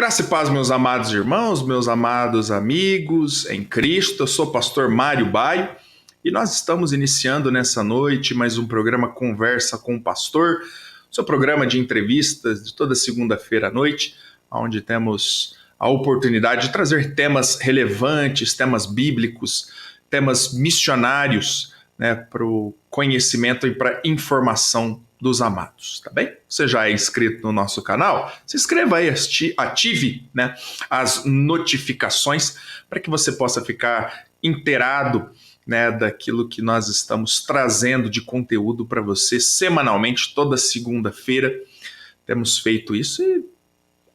Graça e paz, meus amados irmãos, meus amados amigos em Cristo. Eu sou o pastor Mário Baio e nós estamos iniciando nessa noite mais um programa Conversa com o Pastor, seu programa de entrevistas de toda segunda-feira à noite, onde temos a oportunidade de trazer temas relevantes, temas bíblicos, temas missionários, para o conhecimento e para a informação dos amados, tá bem? Você já é inscrito no nosso canal? Se inscreva aí, ative as notificações para que você possa ficar inteirado daquilo que nós estamos trazendo de conteúdo para você semanalmente, toda segunda-feira. Temos feito isso e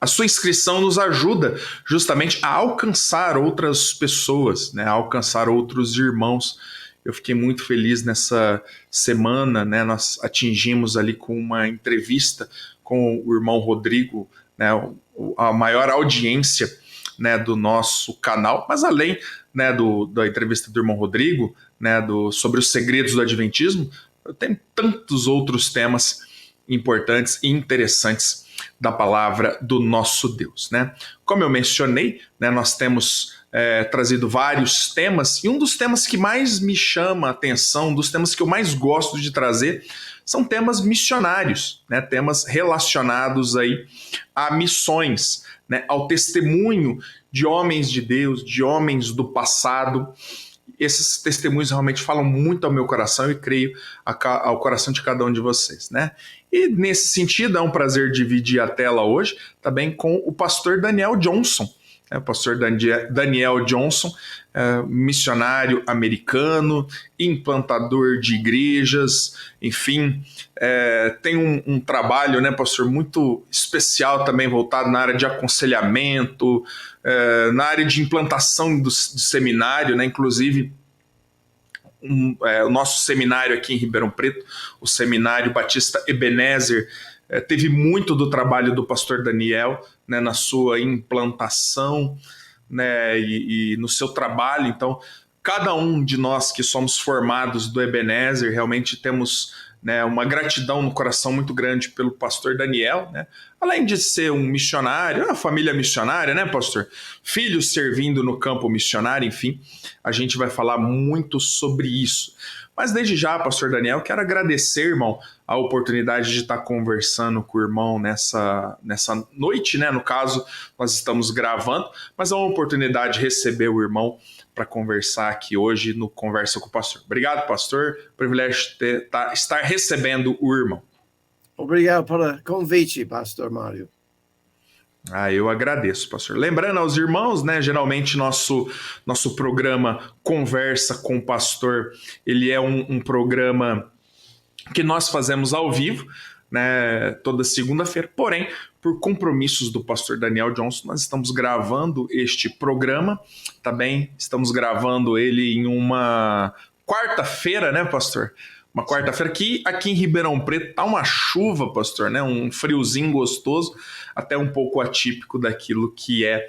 a sua inscrição nos ajuda justamente a alcançar outras pessoas, a alcançar outros irmãos. Eu fiquei muito feliz nessa semana, nós atingimos ali com uma entrevista com o irmão Rodrigo, a maior audiência do nosso canal, mas além da entrevista do irmão Rodrigo, sobre os segredos do Adventismo, tem tantos outros temas importantes e interessantes da palavra do nosso Deus. Como eu mencionei, nós temos trazido vários temas, e um dos temas que mais me chama a atenção, um dos temas que eu mais gosto de trazer, são temas missionários, temas relacionados aí a missões, ao testemunho de homens de Deus, de homens do passado. Esses testemunhos realmente falam muito ao meu coração e creio ao coração de cada um de vocês, E nesse sentido, é um prazer dividir a tela hoje também com o pastor Daniel Johnson. O pastor Daniel Johnson, missionário americano, implantador de igrejas, enfim, tem um trabalho, pastor, muito especial também voltado na área de aconselhamento, na área de implantação do seminário, inclusive o nosso seminário aqui em Ribeirão Preto, o Seminário Batista Ebenezer, teve muito do trabalho do pastor Daniel, na sua implantação, e no seu trabalho. Então, cada um de nós que somos formados do Ebenezer, realmente temos uma gratidão no coração muito grande pelo pastor Daniel, além de ser um missionário, uma família missionária, pastor? Filhos servindo no campo missionário, enfim, a gente vai falar muito sobre isso. Mas desde já, pastor Daniel, quero agradecer, irmão, a oportunidade de estar conversando com o irmão nessa noite, No caso, nós estamos gravando, mas é uma oportunidade de receber o irmão para conversar aqui hoje no Conversa com o Pastor. Obrigado, pastor. Privilégio de estar recebendo o irmão. Obrigado pelo convite, pastor Mário. Eu agradeço, pastor. Lembrando aos irmãos, geralmente nosso programa Conversa com o Pastor, ele é um programa que nós fazemos ao vivo, toda segunda-feira, porém, por compromissos do pastor Daniel Johnson, nós estamos gravando este programa, também estamos gravando ele em uma quarta-feira, pastor? Uma quarta-feira que aqui em Ribeirão Preto tá uma chuva, pastor, um friozinho gostoso, até um pouco atípico daquilo que é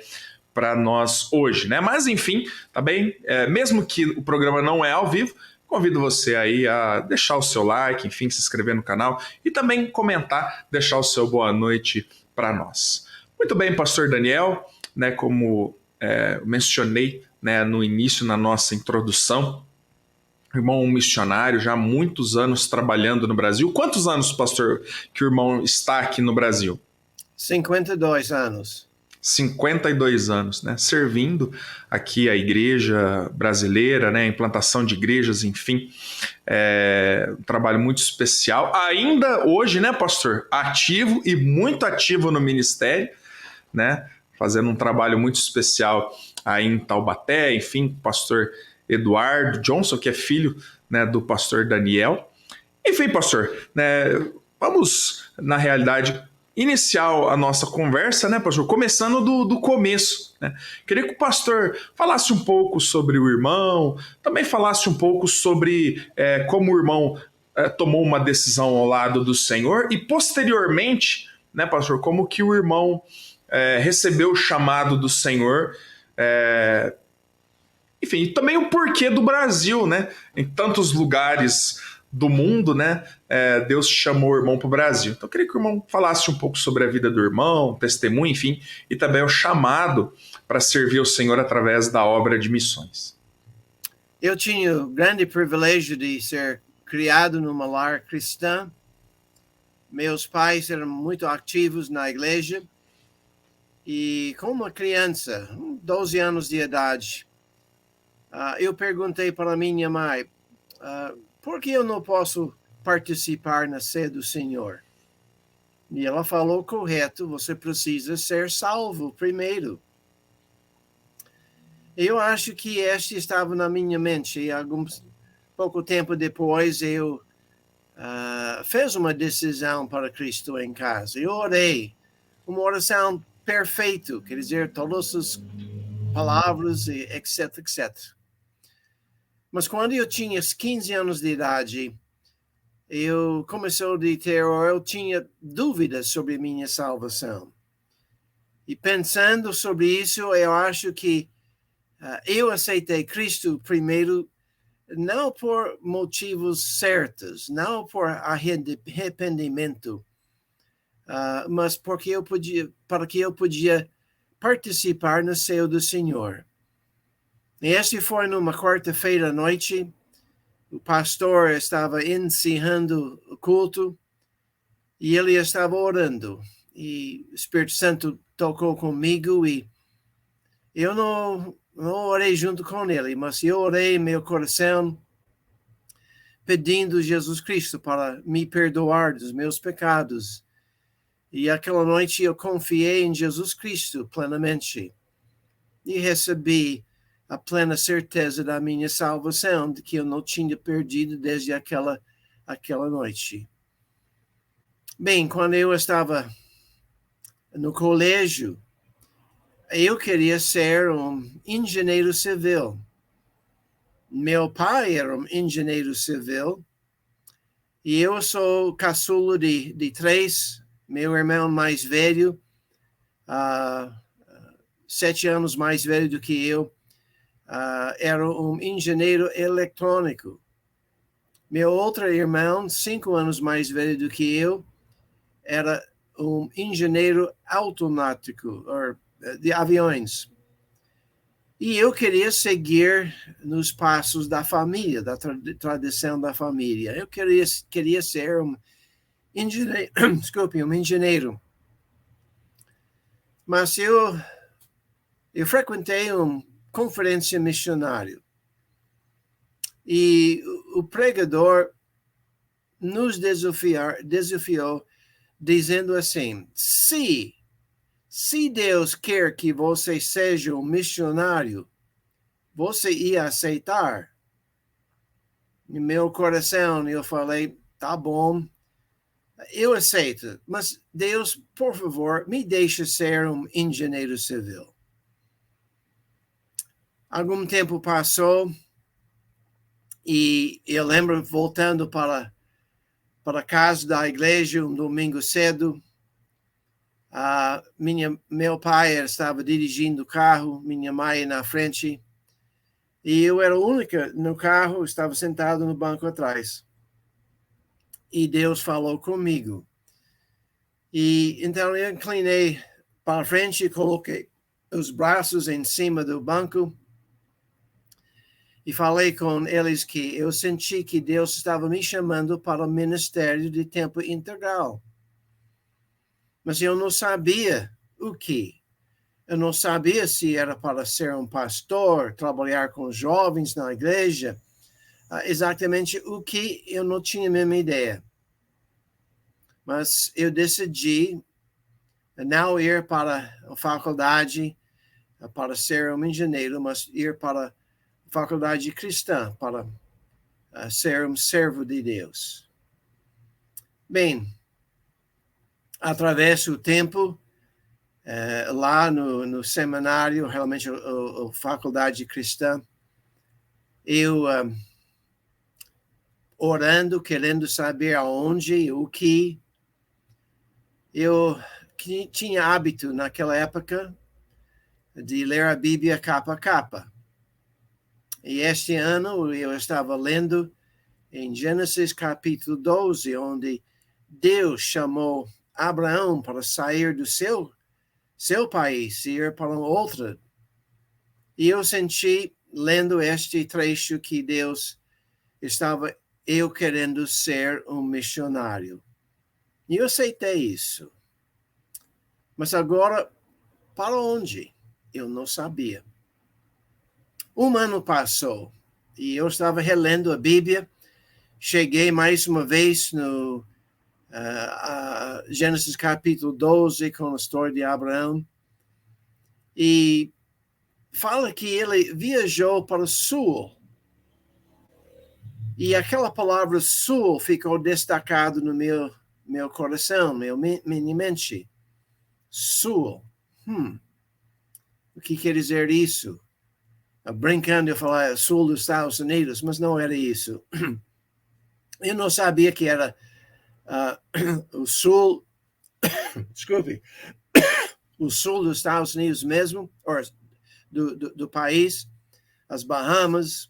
para nós hoje, Mas enfim, tá bem? Mesmo que o programa não é ao vivo, convido você aí a deixar o seu like, enfim, se inscrever no canal e também comentar, deixar o seu boa noite para nós. Muito bem, pastor Daniel, como mencionei no início, na nossa introdução, irmão missionário, já há muitos anos trabalhando no Brasil. Quantos anos, pastor, que o irmão está aqui no Brasil? 52 anos. 52 anos, servindo aqui a igreja brasileira, implantação de igrejas, enfim, um trabalho muito especial. Ainda hoje, pastor, ativo e muito ativo no ministério, fazendo um trabalho muito especial aí em Taubaté, enfim, pastor Eduardo Johnson, que é filho do pastor Daniel. Enfim, pastor, vamos, na realidade, iniciar a nossa conversa, pastor, começando do começo. Queria que o pastor falasse um pouco sobre o irmão, também falasse um pouco sobre como o irmão tomou uma decisão ao lado do Senhor e, posteriormente, pastor, como que o irmão recebeu o chamado do Senhor, enfim, e também o porquê do Brasil, em tantos lugares do mundo, né? Deus chamou o irmão para o Brasil. Então eu queria que o irmão falasse um pouco sobre a vida do irmão, testemunho, enfim, e também o chamado para servir o Senhor através da obra de missões. Eu tinha o grande privilégio de ser criado numa lar cristã. Meus pais eram muito ativos na igreja. E como uma criança, 12 anos de idade, eu perguntei para minha mãe, por que eu não posso participar na ceia do Senhor? E ela falou, correto, você precisa ser salvo primeiro. Eu acho que este estava na minha mente. E pouco tempo depois, eu fiz uma decisão para Cristo em casa. Eu orei, uma oração perfeita, quer dizer, todas as palavras, etc, etc. Mas quando eu tinha 15 anos de idade, eu tinha dúvidas sobre minha salvação. E pensando sobre isso, eu acho que eu aceitei Cristo primeiro, não por motivos certos, não por arrependimento, mas para que eu podia participar na ceia do Senhor. E esse foi numa quarta-feira à noite. O pastor estava encerrando o culto e ele estava orando. E o Espírito Santo tocou comigo e eu não orei junto com ele, mas eu orei em meu coração pedindo a Jesus Cristo para me perdoar dos meus pecados. E aquela noite eu confiei em Jesus Cristo plenamente e recebi a plena certeza da minha salvação, de que eu não tinha perdido desde aquela noite. Bem, quando eu estava no colégio, eu queria ser um engenheiro civil. Meu pai era um engenheiro civil e eu sou caçula de 3. Meu irmão mais velho, 7 anos mais velho do que eu, era um engenheiro eletrônico. Meu outro irmão, 5 anos mais velho do que eu, era um engenheiro automático, de aviões. E eu queria seguir nos passos da família, da tradição da família. Eu queria ser um engenheiro, um engenheiro. Mas eu frequentei uma conferência missionária. E o pregador nos desafiou dizendo assim, se Deus quer que você seja um missionário, você ia aceitar? No meu coração, eu falei, tá bom, eu aceito, mas Deus, por favor, me deixe ser um engenheiro civil. Algum tempo passou e eu lembro voltando para a casa da igreja um domingo cedo. Meu pai estava dirigindo o carro, minha mãe na frente, e eu era a única no carro, estava sentado no banco atrás. E Deus falou comigo. E então eu inclinei para frente e coloquei os braços em cima do banco e falei com eles que eu senti que Deus estava me chamando para o ministério de tempo integral. Mas eu não sabia o que. Eu não sabia se era para ser um pastor, trabalhar com jovens na igreja. Exatamente o que eu não tinha a mesma ideia. Mas eu decidi não ir para a faculdade para ser um engenheiro, mas ir para a faculdade cristã, para ser um servo de Deus. Bem, através do tempo, lá no seminário, realmente a faculdade cristã, eu orando, querendo saber aonde e o que, eu tinha hábito naquela época de ler a Bíblia capa a capa. E este ano eu estava lendo em Gênesis capítulo 12, onde Deus chamou Abraão para sair do seu país e ir para outra. E eu senti, lendo este trecho, que Deus estava eu querendo ser um missionário. E eu aceitei isso. Mas agora, para onde? Eu não sabia. Um ano passou e eu estava relendo a Bíblia. Cheguei mais uma vez no Gênesis capítulo 12, com a história de Abraão. E fala que ele viajou para o sul. E aquela palavra sul ficou destacado no meu coração, minha mente. Sul. O que quer dizer isso? Brincando, eu falava sul dos Estados Unidos, mas não era isso. Eu não sabia que era o sul, desculpe, o sul dos Estados Unidos mesmo, ou do país, as Bahamas,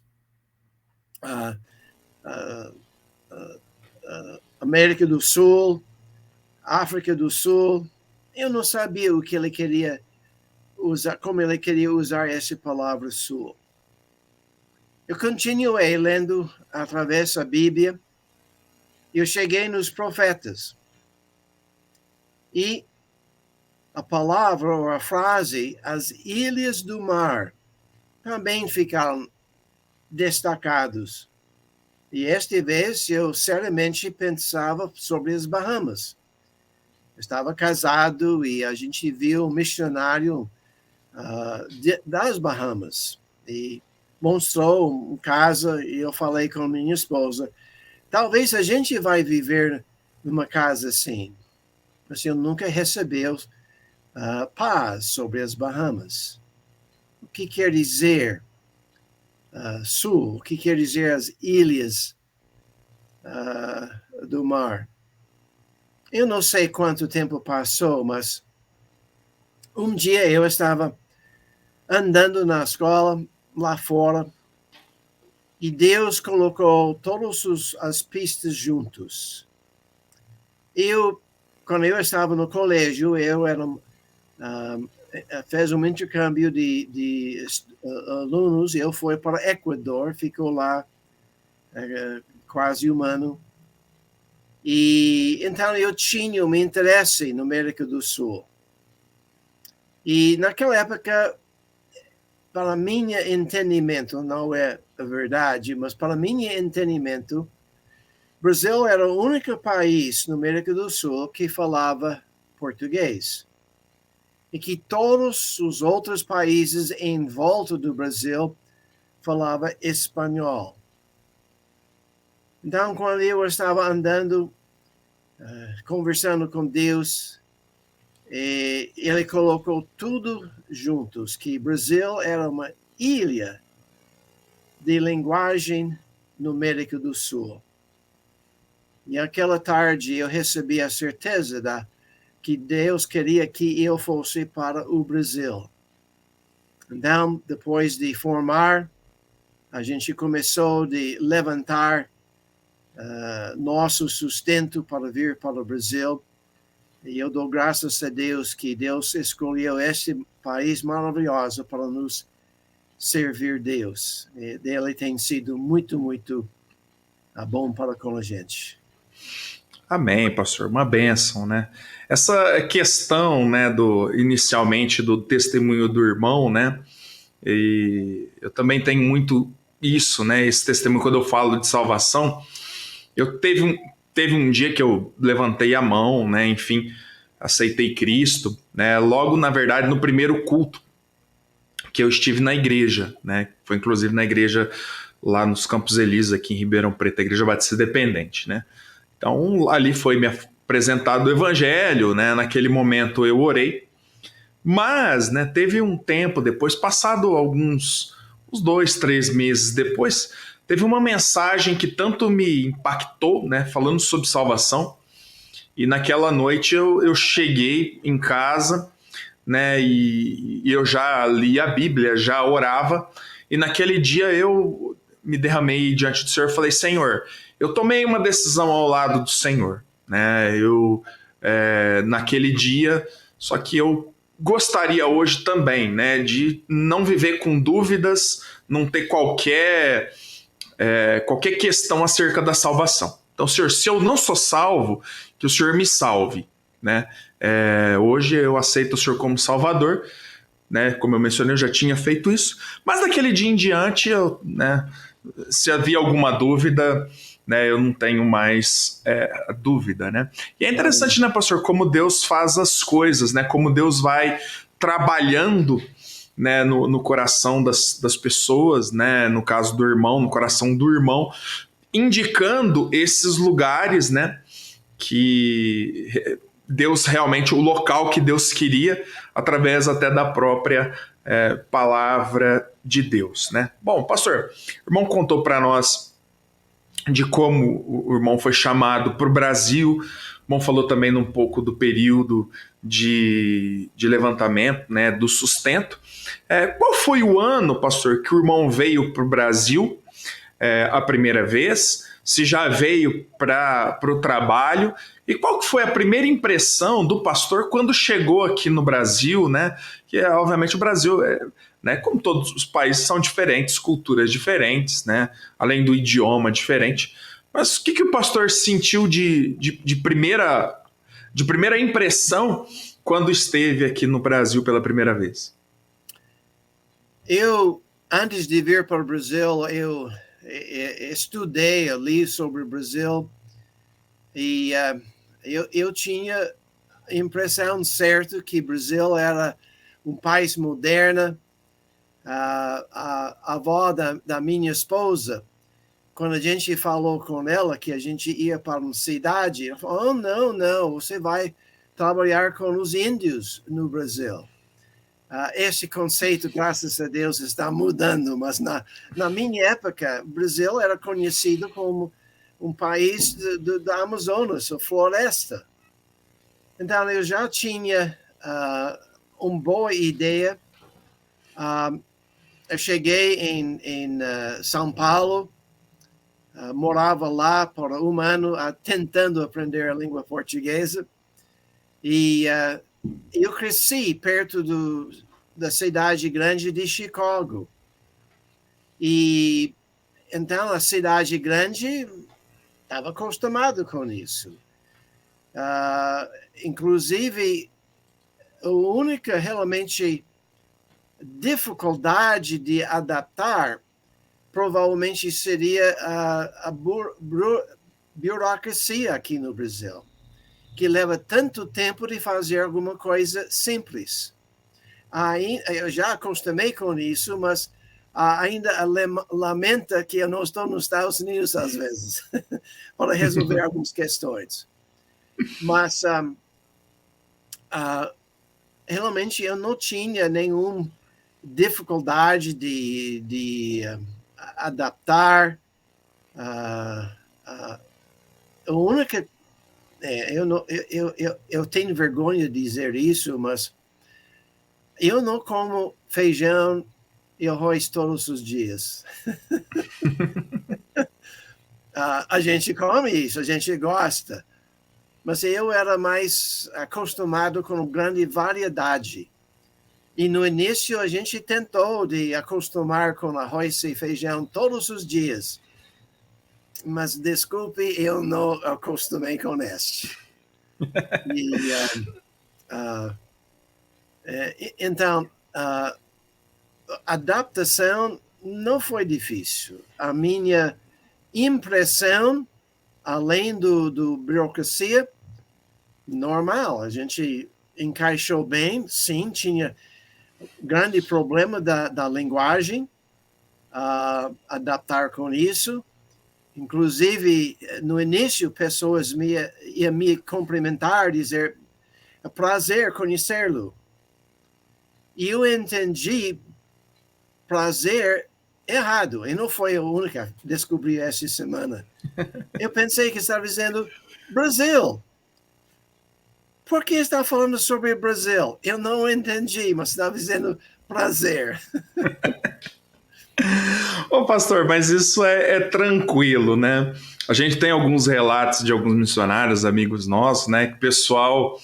América do Sul, África do Sul. Eu não sabia o que ele queria usar, como ele queria usar essa palavra sul. Eu continuei lendo através da Bíblia. Eu cheguei nos profetas. E a palavra ou a frase, as ilhas do mar, também ficaram destacados. E esta vez eu seriamente pensava sobre as Bahamas. Eu estava casado e a gente viu um missionário das Bahamas. E mostrou uma casa e eu falei com minha esposa, talvez a gente vai viver numa casa assim. Mas eu nunca recebeu paz sobre as Bahamas. O que quer dizer sul? O que quer dizer as ilhas do mar? Eu não sei quanto tempo passou, mas um dia eu estava andando na escola, lá fora, e Deus colocou todas as pistas juntos. Quando eu estava no colégio, eu fez um intercâmbio de alunos, eu fui para o Equador, ficou lá quase um ano. E então eu tinha um interesse na América do Sul. E naquela época, para meu entendimento, não é a verdade, mas para meu entendimento, o Brasil era o único país na América do Sul que falava português. E que todos os outros países em volta do Brasil falavam espanhol. Então, quando eu estava andando, conversando com Deus, ele colocou tudo juntos, que Brasil era uma ilha de linguagem no América do Sul. E aquela tarde eu recebi a certeza que Deus queria que eu fosse para o Brasil. Então, depois de formar, a gente começou a levantar nosso sustento para vir para o Brasil. E eu dou graças a Deus que Deus escolheu este país maravilhoso para nos servir Deus. Ele tem sido muito, muito bom para com a gente. Amém, pastor. Uma bênção, né? Essa questão, né, inicialmente do testemunho do irmão, né? E eu também tenho muito isso, né? Esse testemunho quando eu falo de salvação. Teve um dia que eu levantei a mão, né? Enfim, aceitei Cristo, né? Logo, na verdade, no primeiro culto que eu estive na igreja, né? Foi inclusive na igreja lá nos Campos Elíseos, aqui em Ribeirão Preto, a Igreja Batista Independente, né? Então, ali foi me apresentado o evangelho, né? Naquele momento eu orei, mas, né, teve um tempo depois, passado uns 2, 3 meses depois, teve uma mensagem que tanto me impactou, né, falando sobre salvação, e naquela noite eu cheguei em casa, né, e eu já li a Bíblia, já orava, e naquele dia eu me derramei diante do Senhor e falei, Senhor, eu tomei uma decisão ao lado do Senhor, né? Naquele dia, só que eu gostaria hoje também, né, de não viver com dúvidas, não ter qualquer questão acerca da salvação. Então, Senhor, se eu não sou salvo, que o Senhor me salve, né? Hoje eu aceito o Senhor como Salvador, né? Como eu mencionei, eu já tinha feito isso, mas daquele dia em diante, né, se havia alguma dúvida, né, eu não tenho mais dúvida, né? E é interessante, né, pastor, como Deus faz as coisas, né? Como Deus vai trabalhando, né, no coração das pessoas, né? No caso do irmão, no coração do irmão, indicando esses lugares, né? Que Deus realmente, o local que Deus queria, através até da própria palavra de Deus, né? Bom, pastor, o irmão contou para nós de como o irmão foi chamado para o Brasil. O irmão falou também um pouco do período de levantamento, né, do sustento. Qual foi o ano, pastor, que o irmão veio para o Brasil a primeira vez? Se já veio para o trabalho? E qual que foi a primeira impressão do pastor quando chegou aqui no Brasil, né? Que obviamente o Brasil, né, como todos os países, são diferentes, culturas diferentes, né? Além do idioma diferente. Mas o que o pastor sentiu de primeira impressão quando esteve aqui no Brasil pela primeira vez? Antes de vir para o Brasil, eu estudei, eu li sobre o Brasil e eu tinha a impressão certa que o Brasil era um país moderno. A avó da minha esposa, quando a gente falou com ela que a gente ia para uma cidade, ela falou, não, você vai trabalhar com os índios no Brasil. Esse conceito, graças a Deus, está mudando, mas na minha época, o Brasil era conhecido como um país da Amazonas, a floresta. Então, eu já tinha uma boa ideia. Eu cheguei em São Paulo, morava lá por um ano, tentando aprender a língua portuguesa, e eu cresci perto da cidade grande de Chicago. E então a cidade grande estava acostumado com isso. Inclusive, a única realmente dificuldade de adaptar provavelmente seria a burocracia aqui no Brasil, que leva tanto tempo de fazer alguma coisa simples. Eu já acostumei com isso, mas ainda lamenta que eu não estou nos Estados Unidos às vezes para resolver algumas questões. Mas realmente eu não tinha nenhuma dificuldade de adaptar. A única eu tenho vergonha de dizer isso, mas eu não como feijão e arroz todos os dias. A gente come isso, a gente gosta, mas eu era mais acostumado com grande variedade. E no início a gente tentou de acostumar com arroz e feijão todos os dias. Mas desculpe, eu não acostumei com este. Então, a adaptação não foi difícil. A minha impressão, além do burocracia, normal. A gente encaixou bem, sim, tinha grande problema da linguagem, adaptar com isso. Inclusive, no início, pessoas iam me cumprimentar, dizer, é prazer conhecê-lo. E eu entendi prazer errado. E não foi a única que descobri essa semana. Eu pensei que estava dizendo Brasil. Por que está falando sobre o Brasil? Eu não entendi, mas estava dizendo prazer. Ô, pastor, mas isso é tranquilo, né? A gente tem alguns relatos de alguns missionários, amigos nossos, né? Que o pessoal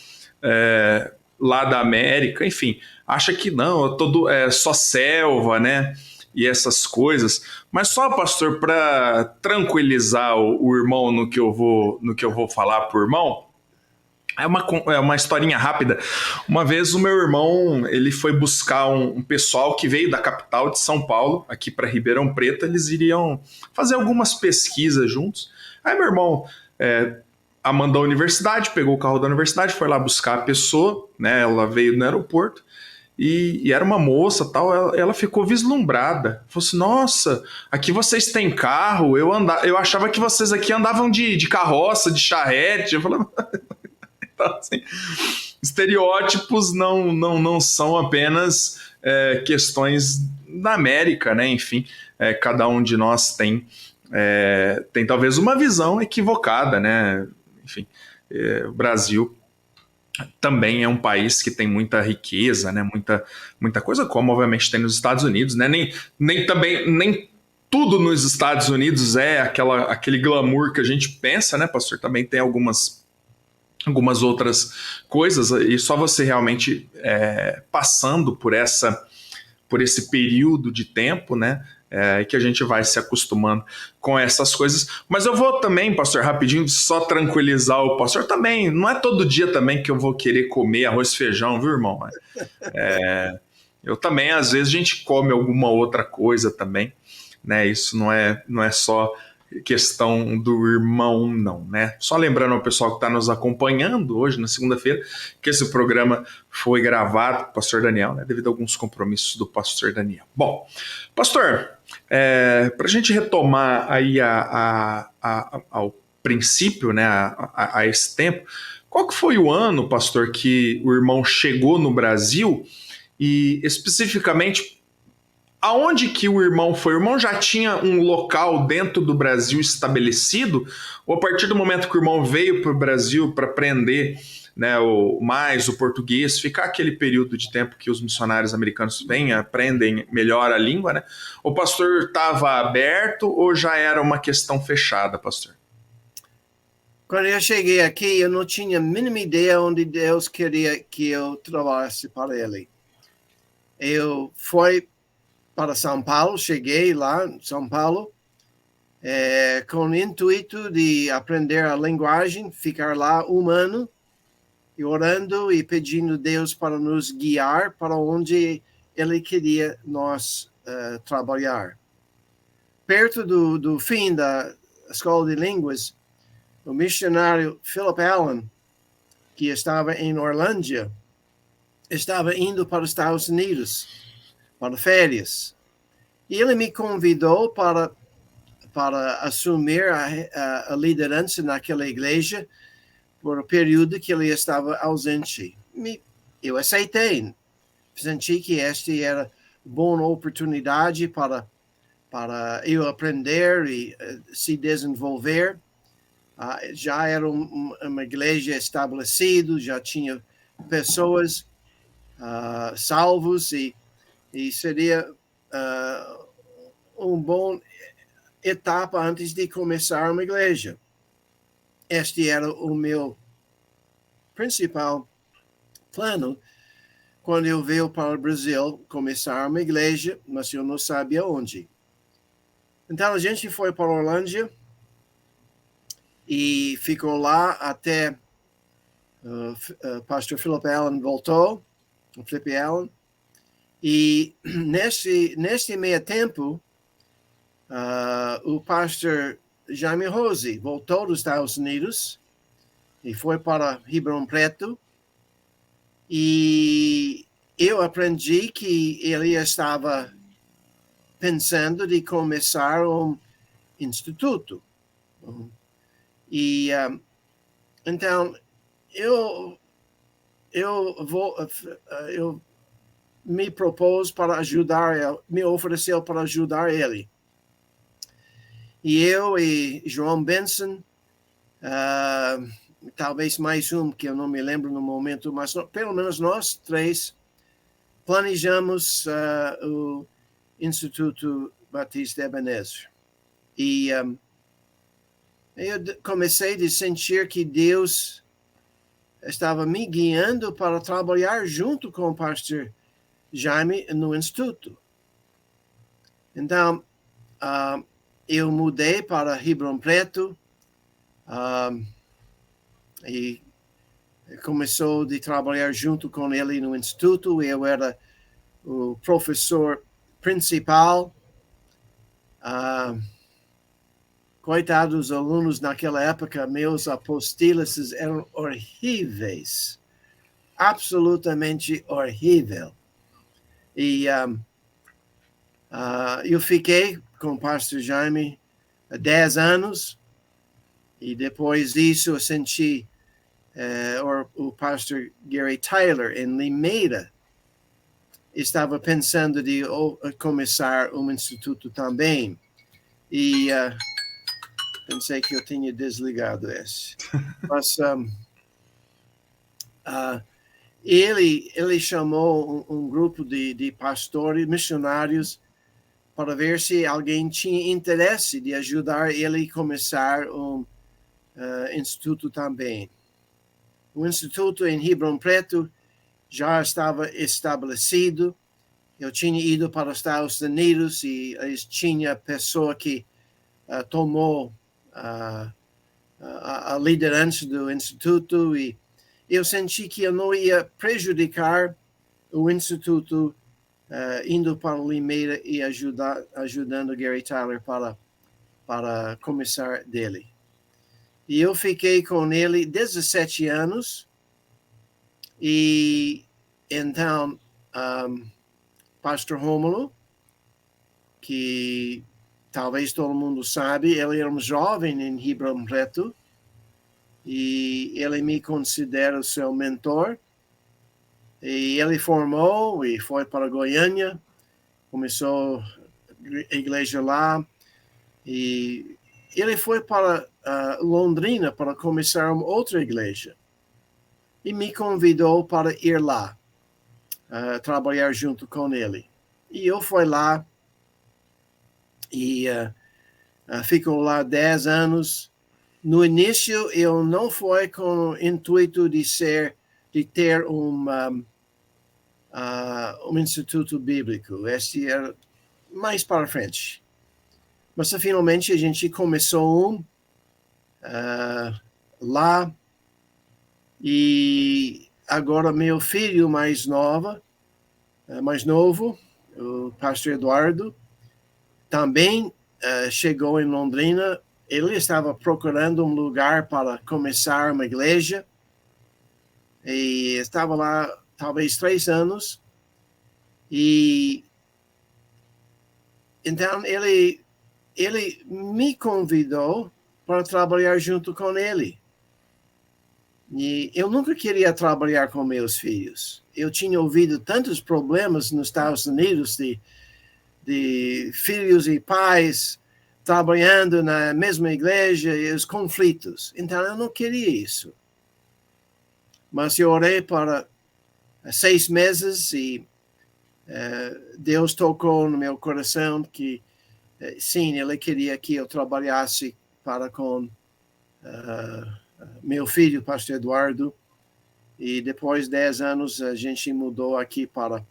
lá da América, enfim, acha que não, é só selva, né? E essas coisas. Mas só, pastor, para tranquilizar o irmão no que eu vou falar pro irmão, é uma historinha rápida. Uma vez o meu irmão, ele foi buscar um pessoal que veio da capital de São Paulo, aqui para Ribeirão Preto, eles iriam fazer algumas pesquisas juntos. Aí meu irmão a mandou à universidade, pegou o carro da universidade, foi lá buscar a pessoa, né? Ela veio no aeroporto e era uma moça, tal. Ela ficou vislumbrada. Falou assim: nossa, aqui vocês têm carro? Eu achava que vocês aqui andavam de carroça, de charrete. Eu falei, então, assim, estereótipos não são apenas questões da América, né? Enfim, cada um de nós tem talvez uma visão equivocada, né? Enfim, o Brasil também é um país que tem muita riqueza, né? Muita coisa, como obviamente tem nos Estados Unidos, né? Nem tudo nos Estados Unidos é aquele glamour que a gente pensa, né, pastor? Também tem algumas outras coisas, e só você realmente passando por esse período de tempo, né, que a gente vai se acostumando com essas coisas. Mas eu vou também, pastor, rapidinho, só tranquilizar o pastor também. Não é todo dia também que eu vou querer comer arroz e feijão, viu, irmão? Eu também, às vezes, a gente come alguma outra coisa também, né? Isso não é só questão do irmão, não, né? Só lembrando ao pessoal que está nos acompanhando hoje, na segunda-feira, que esse programa foi gravado com o pastor Daniel, né? Devido a alguns compromissos do pastor Daniel. Bom, pastor, para a gente retomar aí ao princípio, né, a esse tempo, qual que foi o ano, pastor, que o irmão chegou no Brasil e especificamente aonde que o irmão foi? O irmão já tinha um local dentro do Brasil estabelecido? Ou a partir do momento que o irmão veio para o Brasil para aprender, né, mais o português, ficar aquele período de tempo que os missionários americanos vêm, aprendem melhor a língua, né? O pastor estava aberto ou já era uma questão fechada, pastor? Quando eu cheguei aqui, eu não tinha a mínima ideia onde Deus queria que eu trabalhasse para Ele. Eu fui para São Paulo, cheguei lá em São Paulo, com o intuito de aprender a linguagem, ficar lá um ano, e orando e pedindo a Deus para nos guiar para onde Ele queria nós trabalhar. Perto do fim da Escola de Línguas, o missionário Philip Allen, que estava em Orlândia, estava indo para os Estados Unidos para férias. E ele me convidou para assumir a liderança naquela igreja por um período que ele estava ausente. Eu aceitei. Senti que esta era boa oportunidade para eu aprender e se desenvolver. Já era uma igreja estabelecida, já tinha pessoas salvos e seria uma boa etapa antes de começar uma igreja. Este era o meu principal plano quando eu veio para o Brasil começar uma igreja, mas eu não sabia onde. Então a gente foi para Orlândia e ficou lá até pastor Philip Allen voltou, o Philip Allen. E neste meio tempo, o pastor Jaime Rose voltou dos Estados Unidos e foi para Ribeirão Preto. E eu aprendi que ele estava pensando de começar um instituto. E então eu me propôs para ajudar ele, me ofereceu para ajudar ele. E eu e João Benson, talvez mais um, que eu não me lembro no momento, mas pelo menos nós três planejamos o Instituto Batista Ebenezer. E eu comecei a sentir que Deus estava me guiando para trabalhar junto com o pastor Jaime no Instituto. Então, eu mudei para Ribeirão Preto e começou a trabalhar junto com ele no Instituto. Eu era o professor principal. Coitados dos alunos naquela época, meus apostilas eram horríveis. Absolutamente horrível. E eu fiquei com o pastor Jaime há 10 anos. E depois disso eu senti o pastor Gary Tyler em Limeira estava pensando de começar um instituto também. E pensei que eu tinha desligado esse. Mas ele chamou um grupo de pastores, missionários, para ver se alguém tinha interesse de ajudar ele a começar um instituto também. O instituto em Ribeirão Preto já estava estabelecido. Eu tinha ido para os Estados Unidos e eles tinham pessoa que tomou a liderança do instituto, e eu senti que eu não ia prejudicar o instituto indo para Limeira e ajudando Gary Tyler para começar dele. E eu fiquei com ele 17 anos, e então pastor Rômulo, que talvez todo mundo sabe, ele era um jovem em Ribeirão Preto, e ele me considera o seu mentor. E ele formou e foi para Goiânia, começou a igreja lá, e ele foi para Londrina para começar uma outra igreja. E me convidou para ir lá, trabalhar junto com ele. E eu fui lá, e ficou lá 10 anos. No início, eu não fui com o intuito de ter um instituto bíblico. Este era mais para frente. Mas finalmente a gente começou lá, e agora meu filho mais novo, o pastor Eduardo, também chegou em Londrina. Ele estava procurando um lugar para começar uma igreja, e estava lá talvez 3 anos, e então ele me convidou para trabalhar junto com ele. E eu nunca queria trabalhar com meus filhos. Eu tinha ouvido tantos problemas nos Estados Unidos de filhos e pais trabalhando na mesma igreja, e os conflitos. Então eu não queria isso. Mas eu orei para 6 meses, e Deus tocou no meu coração que sim, ele queria que eu trabalhasse com meu filho, pastor Eduardo. E depois de 10 anos a gente mudou aqui para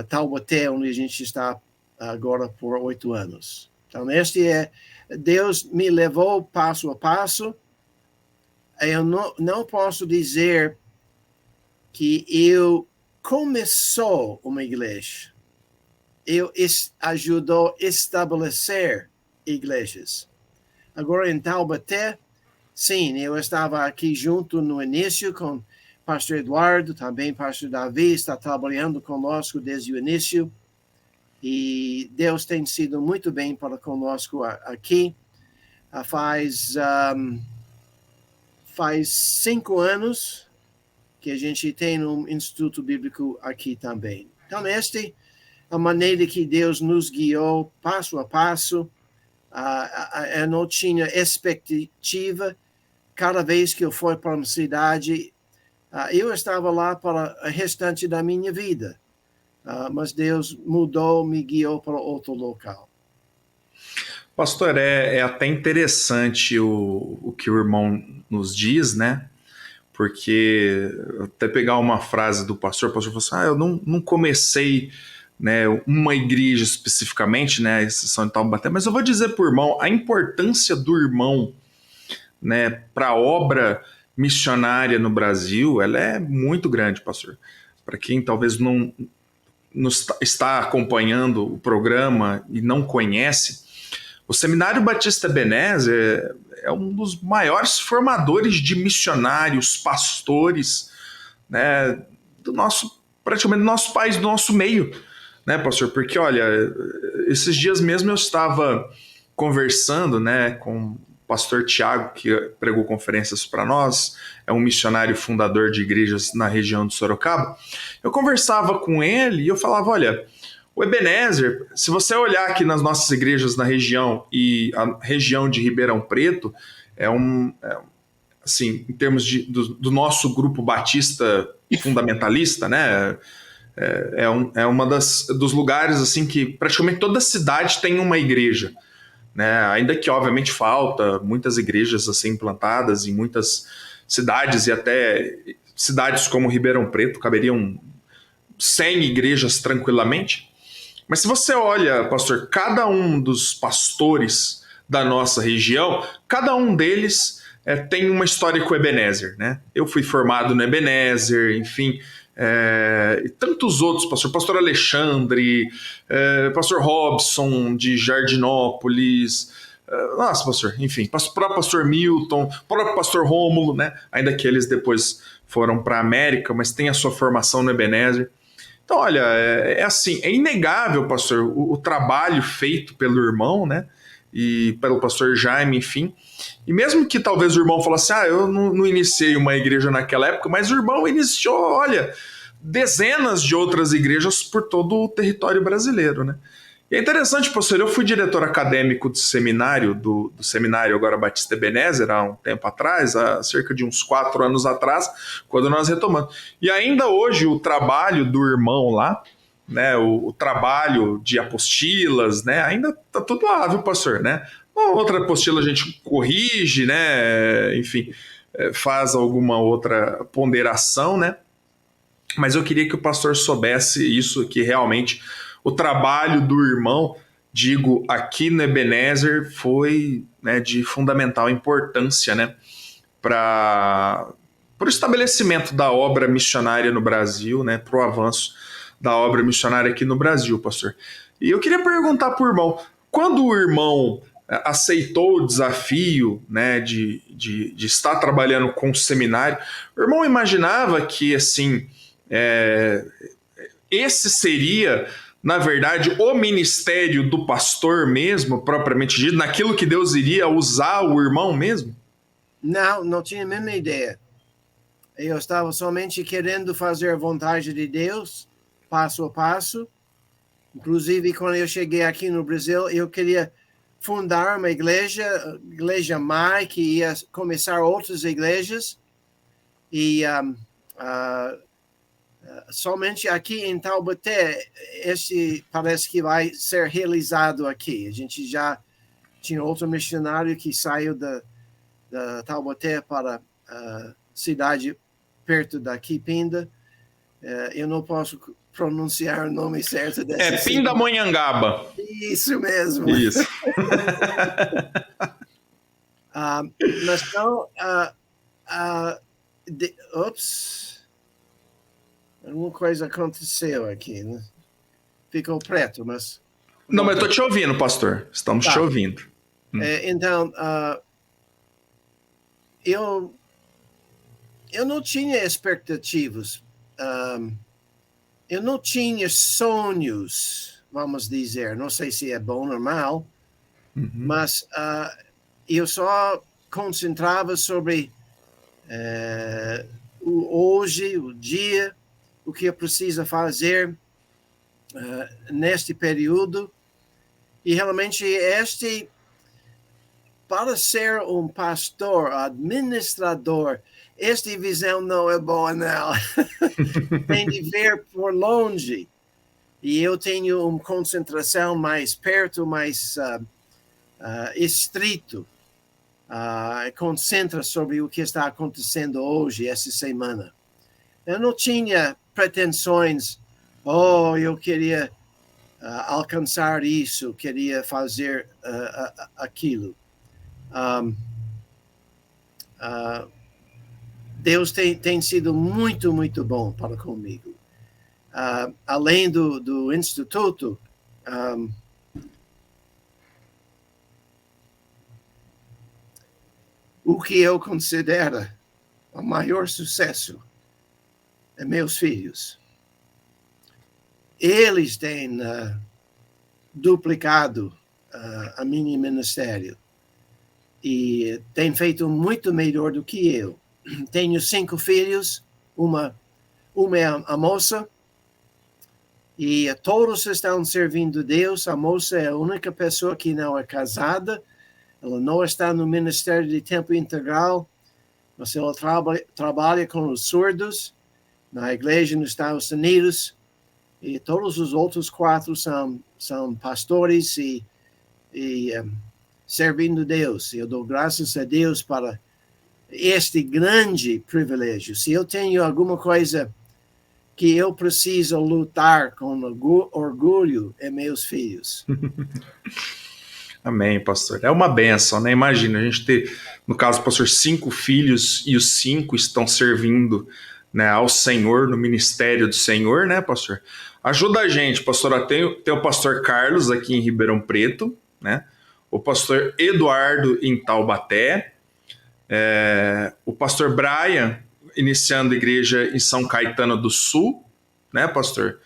Taubaté, onde a gente está agora por 8 anos. Então, Deus me levou passo a passo. Eu não posso dizer que eu começou uma igreja. Eu ajudou a estabelecer igrejas. Agora, em Taubaté, sim, eu estava aqui junto no início com pastor Eduardo, também pastor Davi está trabalhando conosco desde o início. E Deus tem sido muito bem para conosco aqui. Faz 5 anos que a gente tem um instituto bíblico aqui também. Então, esta é a maneira que Deus nos guiou passo a passo. Eu não tinha expectativa. Cada vez que eu fui para uma cidade, eu estava lá para o restante da minha vida. Mas Deus mudou, me guiou para outro local. Pastor, é até interessante o que o irmão nos diz, né? Porque até pegar uma frase do pastor, o pastor falou assim, eu não comecei, né, uma igreja especificamente, né, a exceção de Taubaté, mas eu vou dizer para o irmão a importância do irmão, né, para a obra missionária no Brasil, ela é muito grande, pastor. Para quem talvez não está acompanhando o programa e não conhece, o Seminário Batista Ebenezer é um dos maiores formadores de missionários, pastores, né, praticamente do nosso país, do nosso meio, né, pastor? Porque, olha, esses dias mesmo eu estava conversando, né, com o pastor Tiago, que pregou conferências para nós, é um missionário fundador de igrejas na região de Sorocaba. Eu conversava com ele e eu falava, olha, o Ebenezer, se você olhar aqui nas nossas igrejas na região, e a região de Ribeirão Preto assim, em termos do nosso grupo batista fundamentalista, né, uma dos lugares assim que praticamente toda cidade tem uma igreja, né, ainda que obviamente falta muitas igrejas assim implantadas em muitas cidades, e até cidades como Ribeirão Preto caberiam 100 igrejas tranquilamente. Mas se você olha, pastor, cada um dos pastores da nossa região, cada um deles tem uma história com o Ebenezer, né? Eu fui formado no Ebenezer, enfim, e tantos outros, pastor Alexandre, pastor Robson de Jardinópolis, nossa, pastor, enfim, próprio pastor Milton, próprio pastor Rômulo, né? Ainda que eles depois foram para a América, mas tem a sua formação no Ebenezer. Então, olha, assim, é inegável, pastor, o trabalho feito pelo irmão, né? E pelo pastor Jaime, enfim. E mesmo que talvez o irmão falasse, eu não iniciei uma igreja naquela época, mas o irmão iniciou, olha, dezenas de outras igrejas por todo o território brasileiro, né? E é interessante, pastor, eu fui diretor acadêmico do seminário, do seminário agora Batista Ebenezer, há um tempo atrás, há cerca de uns 4 anos atrás, quando nós retomamos. E ainda hoje o trabalho do irmão lá, né, o trabalho de apostilas, né, ainda tá tudo lá, viu, pastor, né? Outra apostila a gente corrige, né, enfim, faz alguma outra ponderação, né? Mas eu queria que o pastor soubesse isso, que realmente o trabalho do irmão, digo, aqui no Ebenezer foi, né, de fundamental importância, né, para o estabelecimento da obra missionária no Brasil, né, para o avanço da obra missionária aqui no Brasil, pastor. E eu queria perguntar para o irmão, quando o irmão aceitou o desafio, né, de estar trabalhando com o seminário, o irmão imaginava que, assim, esse seria, na verdade, o ministério do pastor mesmo, propriamente dito, naquilo que Deus iria usar o irmão mesmo? Não tinha a mesma ideia. Eu estava somente querendo fazer a vontade de Deus, passo a passo. Inclusive, quando eu cheguei aqui no Brasil, eu queria fundar uma igreja mãe, que ia começar outras igrejas. E somente aqui em Taubaté, este parece que vai ser realizado aqui. A gente já tinha outro missionário que saiu da Taubaté para a cidade perto daqui, Pinda. Eu não posso pronunciar o nome certo dessa Pindamonhangaba. Isso mesmo. Isso. Mas não... Ops. Alguma coisa aconteceu aqui, né? Ficou preto, mas... Não, mas eu estou te ouvindo, pastor. Estamos te ouvindo. Então, eu não tinha expectativas. Eu não tinha sonhos, vamos dizer. Não sei se é bom ou mal, mas eu só concentrava sobre o hoje, o dia, o que eu preciso fazer neste período. E realmente para ser um pastor, administrador, esta visão não é boa, não. Tem de ver por longe. E eu tenho uma concentração mais perto, mais estrito, concentra sobre o que está acontecendo hoje, essa semana. Eu não tinha pretensões, eu queria alcançar isso, queria fazer aquilo. Deus tem sido muito, muito bom para comigo. Além do Instituto, o que eu considero o maior sucesso é meus filhos. Eles têm duplicado a meu ministério e têm feito muito melhor do que eu. Tenho 5 filhos, uma é a moça, e todos estão servindo Deus. A moça é a única pessoa que não é casada, ela não está no ministério de tempo integral, mas ela trabalha com os surdos na igreja nos Estados Unidos, e todos os outros 4 são pastores e servindo Deus. Eu dou graças a Deus para este grande privilégio. Se eu tenho alguma coisa que eu preciso lutar com orgulho, é meus filhos. Amém, pastor. É uma benção, né? Imagina, a gente ter, no caso, pastor, 5 filhos e os 5 estão servindo, né, ao Senhor, no ministério do Senhor, né, pastor? Ajuda a gente, pastor. Tem o pastor Carlos aqui em Ribeirão Preto, né? O pastor Eduardo em Taubaté, o pastor Brian iniciando a igreja em São Caetano do Sul, né, pastor?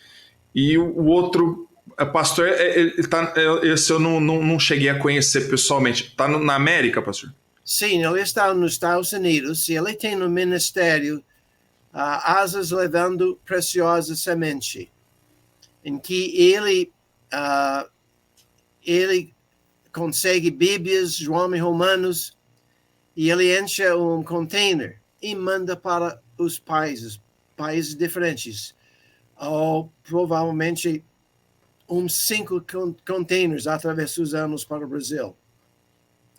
E o outro pastor, esse eu não cheguei a conhecer pessoalmente. Está na América, pastor? Sim, ele está nos Estados Unidos e ele tem no ministério Asas Levando Preciosa Semente, em que ele consegue Bíblias, João e Romanos, e ele enche um container e manda para os países diferentes. Ou provavelmente uns 5 containers através dos anos para o Brasil.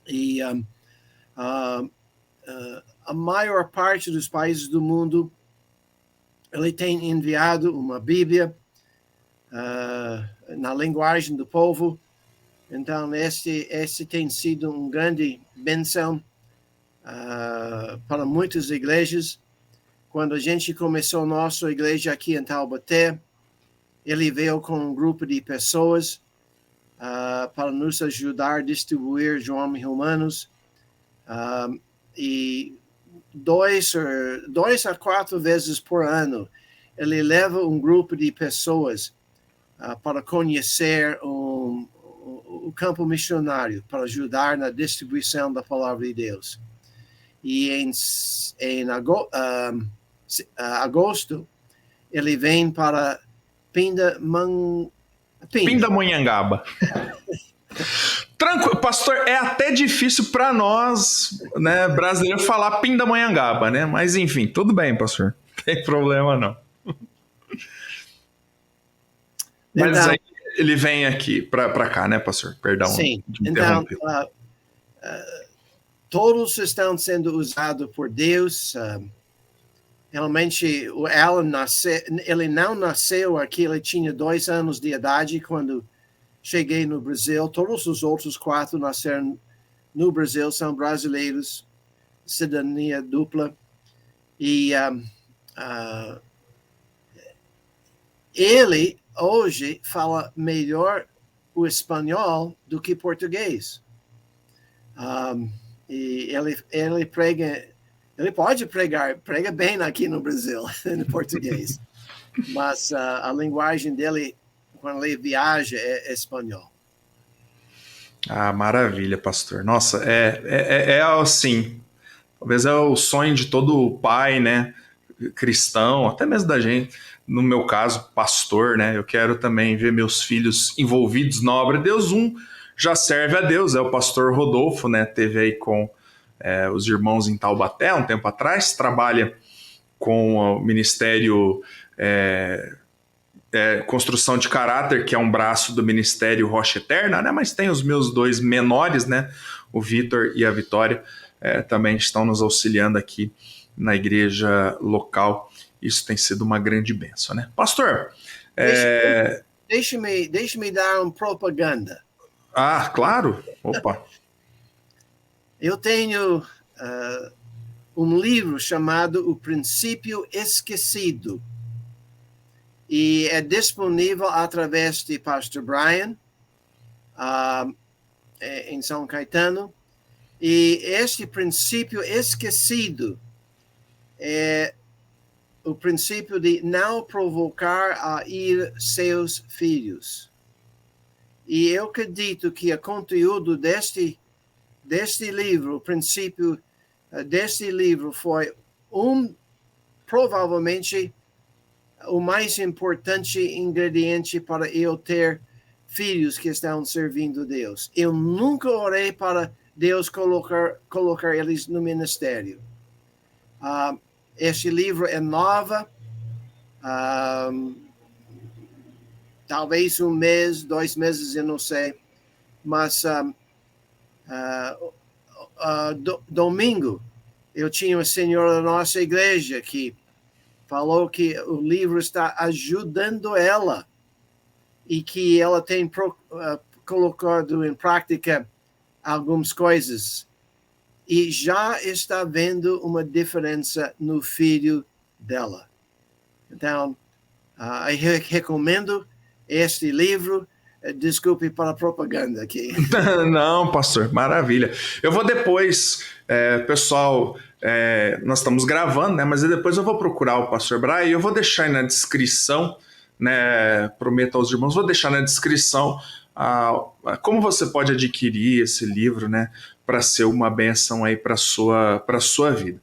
E a maior parte dos países do mundo, ele tem enviado uma Bíblia na linguagem do povo. Então, esse tem sido uma grande bênção para muitas igrejas. Quando a gente começou nossa igreja aqui em Taubaté, ele veio com um grupo de pessoas para nos ajudar a distribuir João e Romanos. E 2 a 4 vezes por ano, ele leva um grupo de pessoas para conhecer o campo missionário, para ajudar na distribuição da palavra de Deus. E em agosto, ele vem para Pindamonhangaba. Tranquilo, pastor, é até difícil para nós, né, brasileiros, falar Pindamonhangaba, né? Mas enfim, tudo bem, pastor. Não tem problema não. Mas então, aí ele vem aqui para cá, né, pastor? Perdão. Sim. Então, todos estão sendo usados por Deus. Realmente, o Alan ele não nasceu aqui, ele tinha 2 anos de idade quando cheguei no Brasil. Todos os outros 4 nasceram no Brasil, são brasileiros, cidadania dupla. E ele hoje fala melhor o espanhol do que português. E ele pode prega bem aqui no Brasil, em português. Mas a linguagem dele, quando ele viaja, é espanhol. Maravilha, pastor. Nossa, é assim, talvez é o sonho de todo pai, né, cristão, até mesmo da gente, no meu caso, pastor, né, eu quero também ver meus filhos envolvidos na obra de Deus. Já serve a Deus, é o pastor Rodolfo, né, teve aí com os irmãos em Taubaté um tempo atrás, trabalha com o ministério Construção de Caráter, que é um braço do Ministério Rocha Eterna, né? Mas tem os meus dois menores, né? O Vitor e a Vitória, também estão nos auxiliando aqui na igreja local. Isso tem sido uma grande bênção, né? Pastor, Deixe-me dar uma propaganda. Ah, claro. Opa. Eu tenho um livro chamado O Princípio Esquecido. E é disponível através de Pastor Brian, em São Caetano. E este princípio esquecido é o princípio de não provocar a ir seus filhos. E eu acredito que o conteúdo deste livro, o princípio deste livro foi provavelmente o mais importante ingrediente para eu ter filhos que estão servindo Deus. Eu nunca orei para Deus colocar eles no ministério. Este livro é novo, talvez 1 mês, 2 meses, eu não sei. Mas domingo, eu tinha uma senhora da nossa igreja que falou que o livro está ajudando ela e que ela tem colocado em prática algumas coisas e já está vendo uma diferença no filho dela. Então, eu recomendo este livro. Desculpe pela propaganda aqui. Não, pastor, maravilha. Eu vou depois, pessoal, nós estamos gravando, né? Mas depois eu vou procurar o pastor Brian e eu vou deixar aí na descrição, né? Prometo aos irmãos, vou deixar na descrição como você pode adquirir esse livro, né? Para ser uma bênção aí para sua vida.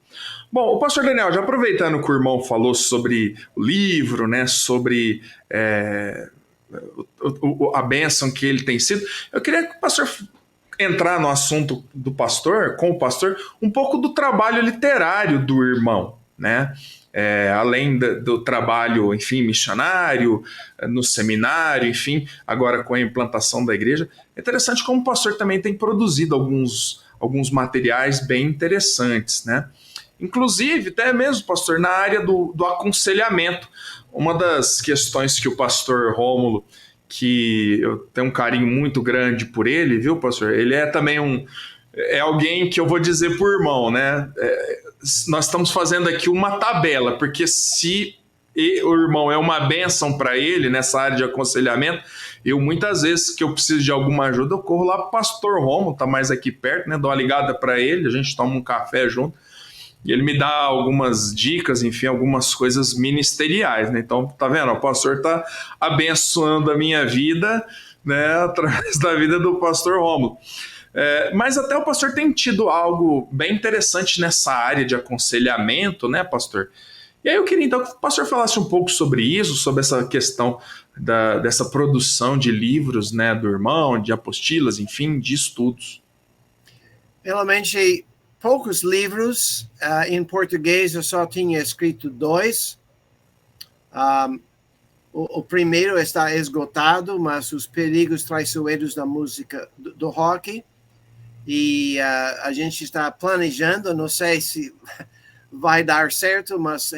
Bom, o pastor Daniel, já aproveitando que o irmão falou sobre o livro, né? Sobre a bênção que ele tem sido, eu queria que o pastor entrar no assunto com o pastor, um pouco do trabalho literário do irmão, né? Além do trabalho, enfim, missionário, no seminário, enfim, agora com a implantação da igreja. É interessante como o pastor também tem produzido alguns materiais bem interessantes, né? Inclusive, até mesmo, pastor, na área do aconselhamento. Uma das questões que o pastor Rômulo, que eu tenho um carinho muito grande por ele, viu, pastor? Ele é também alguém que eu vou dizer por irmão, né? Nós estamos fazendo aqui uma tabela, porque se o irmão é uma bênção para ele nessa área de aconselhamento, eu muitas vezes que eu preciso de alguma ajuda, eu corro lá para o pastor Rômulo, tá mais aqui perto, né? Dou uma ligada para ele, a gente toma um café junto. E ele me dá algumas dicas, enfim, algumas coisas ministeriais, né? Então, tá vendo? O pastor tá abençoando a minha vida, né? Através da vida do pastor Rômulo. Mas até o pastor tem tido algo bem interessante nessa área de aconselhamento, né, pastor? E aí eu queria então que o pastor falasse um pouco sobre isso, sobre essa questão dessa produção de livros, né, do irmão, de apostilas, enfim, de estudos. Realmente, poucos livros. Em português eu só tinha escrito 2. O primeiro está esgotado, mas Os Perigos Traiçoeiros da Música do Rock. E a gente está planejando, não sei se vai dar certo, mas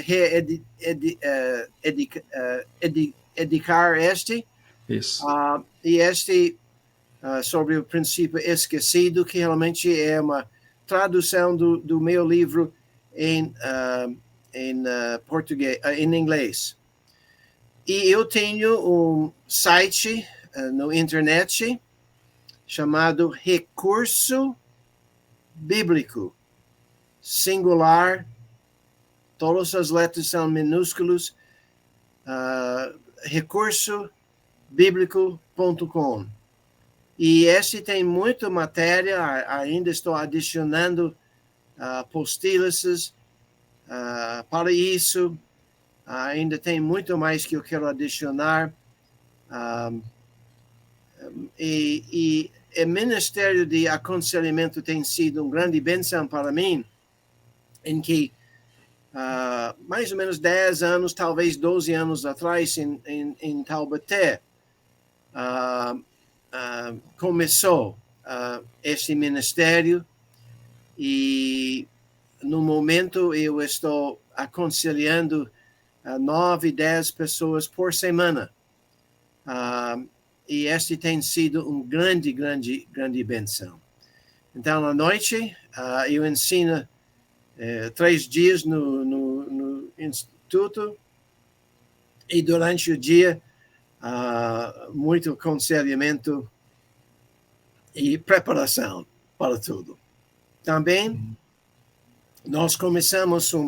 editar este. Isso. E este sobre o princípio esquecido, que realmente é uma tradução do meu livro em português, em inglês. E eu tenho um site no internet chamado Recurso Bíblico, singular, todas as letras são minúsculos, recursobíblico.com. E esse tem muita matéria, ainda estou adicionando apostilas para isso. Ainda tem muito mais que eu quero adicionar. E o Ministério de Aconselhamento tem sido uma grande bênção para mim, em que mais ou menos 10 anos, talvez 12 anos atrás, em Taubaté, começou esse ministério, e no momento eu estou aconselhando 9, 10 pessoas por semana. E este tem sido um grande bênção. Então, à noite, eu ensino 3 dias no instituto, e durante o dia, muito aconselhamento e preparação para tudo. Também, nós começamos o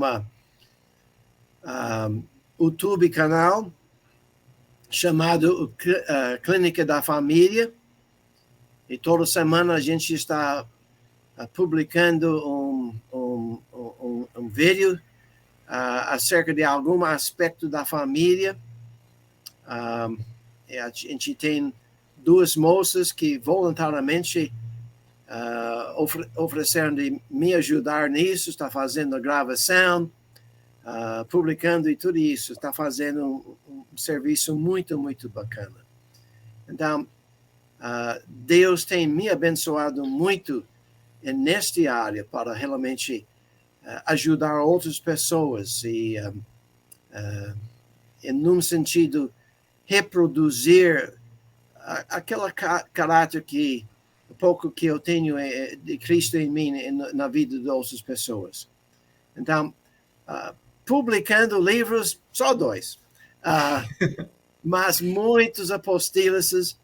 YouTube canal chamado Clínica da Família, e toda semana a gente está publicando um vídeo acerca de algum aspecto da família. A gente tem 2 moças que voluntariamente ofereceram de me ajudar nisso, está fazendo a gravação, publicando e tudo isso, está fazendo um serviço muito bacana. Então, Deus tem me abençoado muito nesta área para realmente ajudar outras pessoas e, em um sentido, reproduzir aquele caráter pouco que eu tenho de Cristo em mim na vida de outras pessoas. Então, publicando livros, só 2, mas muitos apostilas,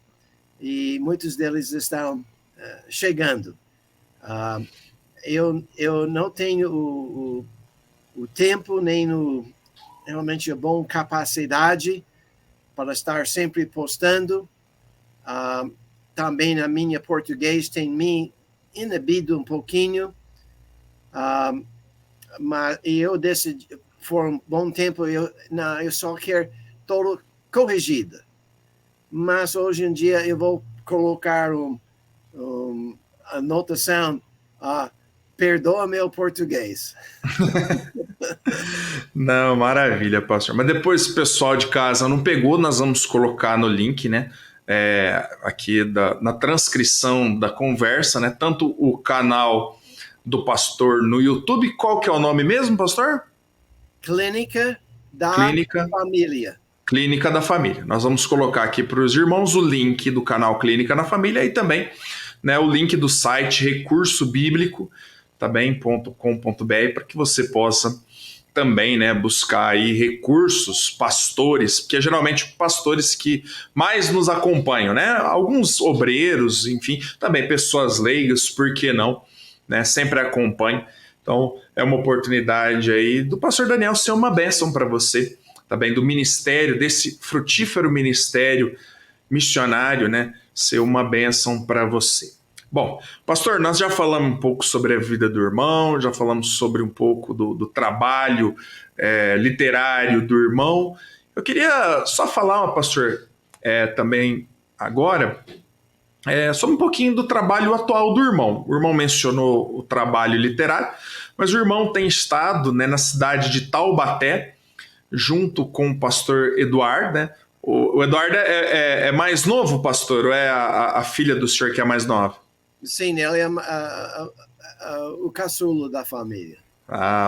e muitos deles estão chegando. Eu não tenho o tempo, nem realmente a boa capacidade para estar sempre postando. Também a minha português tem me inibido um pouquinho, mas eu decidi, por um bom tempo, eu só quero todo corrigido. Mas hoje em dia eu vou colocar a anotação, perdoa meu português. Não, maravilha, pastor. Mas depois, o pessoal de casa não pegou, nós vamos colocar no link, né? Aqui na transcrição da conversa, né? Tanto o canal do pastor no YouTube, qual que é o nome mesmo, pastor? Clínica da Família. Clínica da Família. Nós vamos colocar aqui para os irmãos o link do canal Clínica da Família e também, né, o link do site Recurso Bíblico, também.com.br, para que você possa também, né, buscar aí recursos, pastores, porque é geralmente pastores que mais nos acompanham, né? Alguns obreiros, enfim, também pessoas leigas, por que não, né? Sempre acompanham. Então, é uma oportunidade aí do pastor Daniel ser uma bênção para você, também do ministério, desse frutífero ministério missionário, né? Ser uma bênção para você. Bom, pastor, nós já falamos um pouco sobre a vida do irmão, já falamos sobre um pouco do trabalho literário do irmão. Eu queria só falar, pastor, também agora, sobre um pouquinho do trabalho atual do irmão. O irmão mencionou o trabalho literário, mas o irmão tem estado, né, na cidade de Taubaté, junto com o pastor Eduardo, né? O Eduardo é mais novo, pastor, ou é a filha do senhor que é mais nova? Sim, ele é o caçulo da família.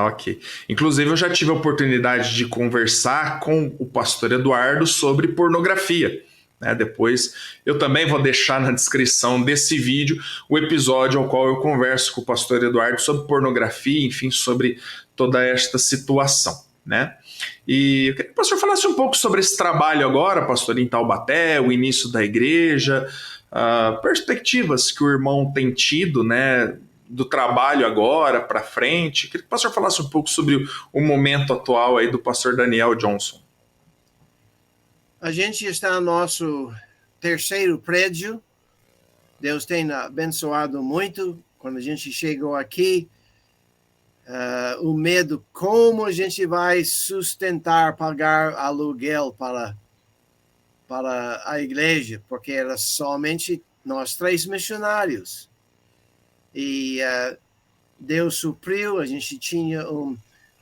Ok. Inclusive, eu já tive a oportunidade de conversar com o pastor Eduardo sobre pornografia. Né? Depois, eu também vou deixar na descrição desse vídeo o episódio ao qual eu converso com o pastor Eduardo sobre pornografia, enfim, sobre toda esta situação. Né? E eu queria que o pastor falasse um pouco sobre esse trabalho agora, pastor, em Taubaté, o início da igreja, perspectivas que o irmão tem tido, né, do trabalho agora para frente. Eu queria que o pastor falasse um pouco sobre o momento atual aí do pastor Daniel Johnson. A gente está no nosso 3º prédio. Deus tem abençoado muito. Quando a gente chegou aqui, o medo, como a gente vai sustentar, pagar aluguel para a igreja, porque era somente nós 3 missionários. E Deus supriu, a gente tinha um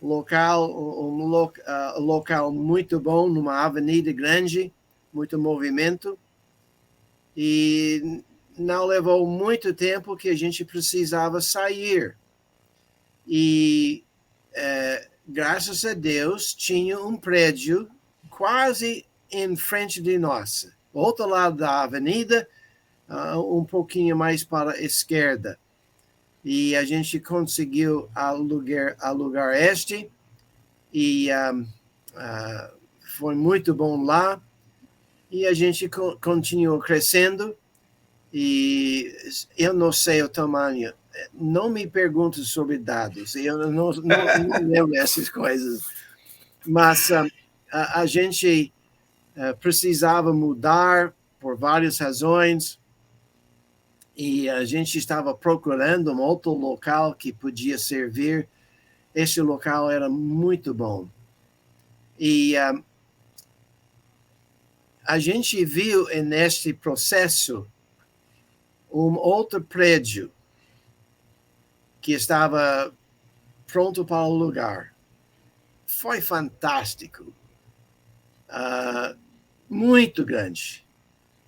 local muito bom, numa avenida grande, muito movimento. E não levou muito tempo que a gente precisava sair. E, graças a Deus, tinha um prédio quase em frente de nós. Outro lado da avenida, um pouquinho mais para a esquerda. E a gente conseguiu alugar este. E foi muito bom lá. E a gente continuou crescendo. E eu não sei o tamanho. Não me pergunte sobre dados. Eu não lembro essas coisas. Mas a gente precisava mudar por várias razões. E a gente estava procurando um outro local que podia servir. Este local era muito bom. E a gente viu neste processo um outro prédio que estava pronto para o lugar. Foi fantástico. Muito grande.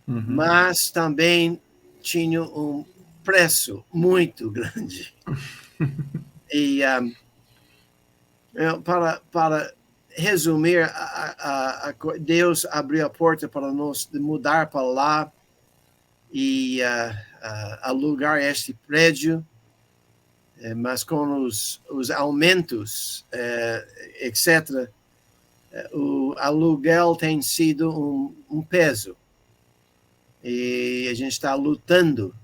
Mas também tinha um preço muito grande. E para resumir, Deus abriu a porta para nós mudar para lá e alugar este prédio, mas com os aumentos, etc., o aluguel tem sido um peso. E a gente está lutando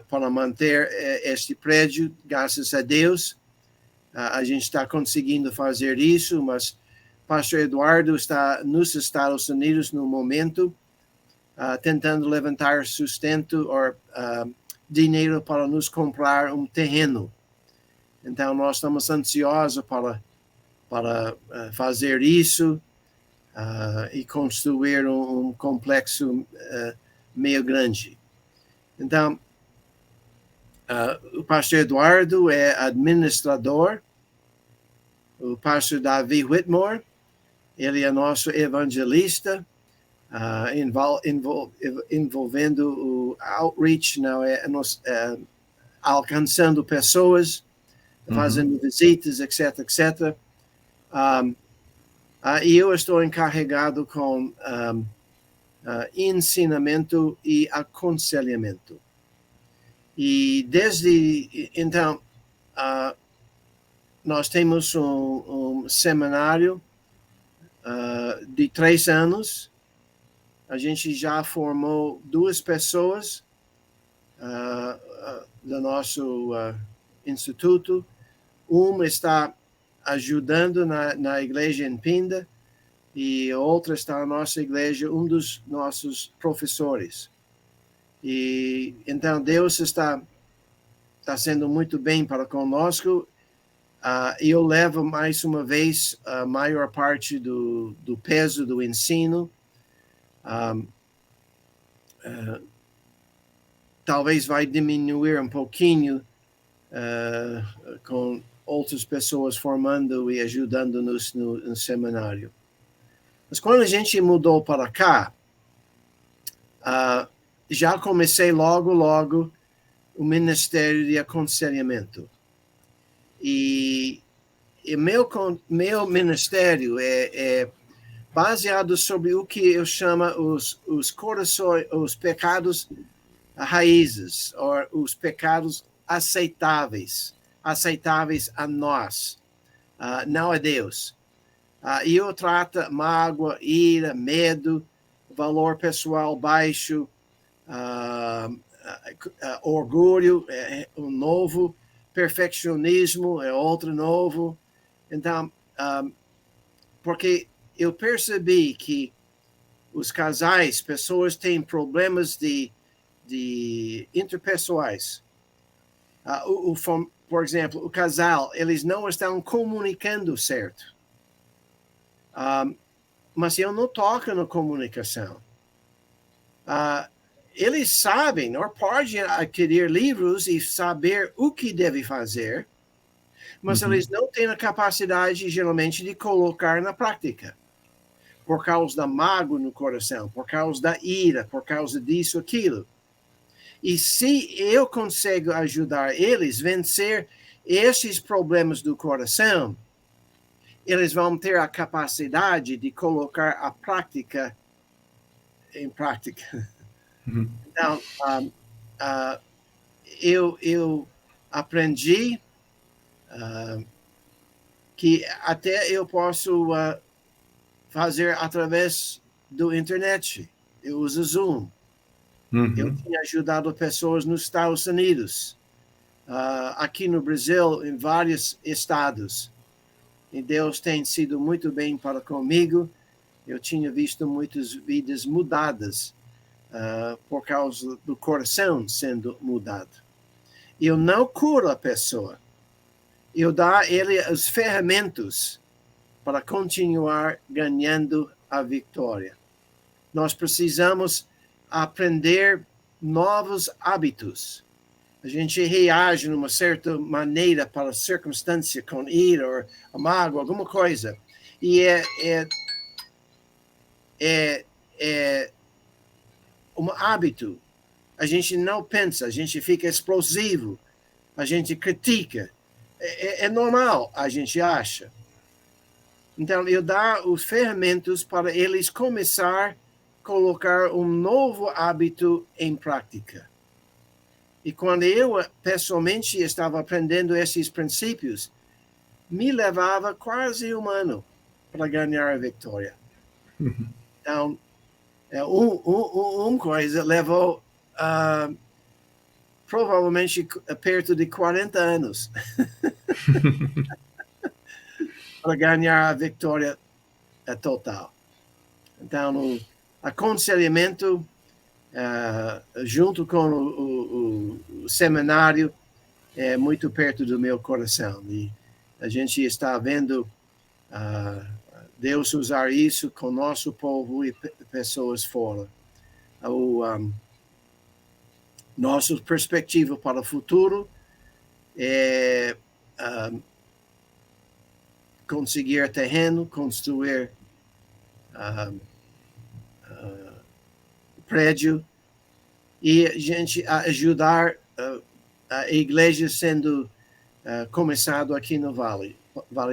para manter este prédio, graças a Deus. A gente está conseguindo fazer isso, mas pastor Eduardo está nos Estados Unidos no momento, tentando levantar sustento ou dinheiro para nos comprar um terreno. Então, nós estamos ansiosos para fazer isso e construir um complexo meio grande. Então, o pastor Eduardo é administrador. O pastor Davi Whitmore, ele é nosso evangelista, envolvendo o outreach, alcançando pessoas, fazendo visitas, etc., etc. E eu estou encarregado com ensinamento e aconselhamento. E desde então, nós temos um seminário de 3 anos. A gente já formou 2 pessoas do nosso instituto. Uma está ajudando na igreja em Pinda e outra está na nossa igreja, um dos nossos professores. E então Deus está sendo muito bem para conosco. Eu levo mais uma vez a maior parte do peso do ensino. Talvez vai diminuir um pouquinho com outras pessoas formando e ajudando-nos no seminário. Mas quando a gente mudou para cá, já comecei logo o Ministério de Aconselhamento. E meu ministério é baseado sobre o que eu chamo os corações, os pecados raízes, ou os pecados aceitáveis a nós, não a Deus. E eu trato mágoa, ira, medo, valor pessoal baixo, orgulho é um novo, perfeccionismo é outro novo. Então, porque eu percebi que os casais, pessoas têm problemas de interpessoais. Por exemplo, o casal, eles não estão comunicando certo. Mas eu não toco na comunicação. Eles sabem, ou podem adquirir livros e saber o que deve fazer, mas Uhum. eles não têm a capacidade, geralmente, de colocar na prática, por causa da mágoa no coração, por causa da ira, por causa disso, aquilo. E se eu consigo ajudar eles a vencer esses problemas do coração, eles vão ter a capacidade de colocar a prática em prática. Uhum. Então, eu aprendi que até eu posso fazer através do internet. Eu uso Zoom. Eu Uhum. tinha ajudado pessoas nos Estados Unidos, aqui no Brasil, em vários estados. E Deus tem sido muito bem para comigo. Eu tinha visto muitas vidas mudadas por causa do coração sendo mudado. Eu não curo a pessoa. Eu dou a ele as ferramentas para continuar ganhando a vitória. Nós precisamos aprender novos hábitos. A gente reage de uma certa maneira para a circunstância, com ira ou mágoa, alguma coisa. E é um hábito. A gente não pensa, a gente fica explosivo, a gente critica. É normal, a gente acha. Então, eu dou os ferramentas para eles começar a colocar um novo hábito em prática. E quando eu, pessoalmente, estava aprendendo esses princípios, me levava quase um ano para ganhar a vitória. Então, uma coisa levou provavelmente perto de 40 anos para ganhar a vitória total. Então, o aconselhamento, junto com o seminário, é muito perto do meu coração. E a gente está vendo Deus usar isso com o nosso povo e pessoas fora. Nossa perspectiva para o futuro é conseguir terreno, construir prédio e a gente ajudar a igreja sendo começado aqui no Vale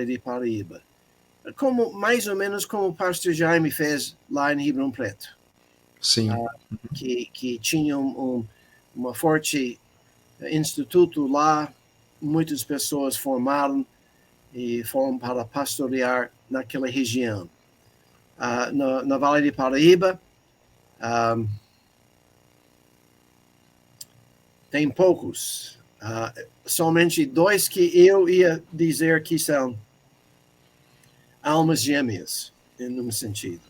de Paraíba. Mais ou menos como o pastor Jaime fez lá em Ribeirão Preto. Sim. Que tinha uma forte instituto lá, muitas pessoas formaram e foram para pastorear naquela região. Na Vale de Paraíba, tem poucos. Somente 2 que eu ia dizer que são almas gêmeas, em um sentido.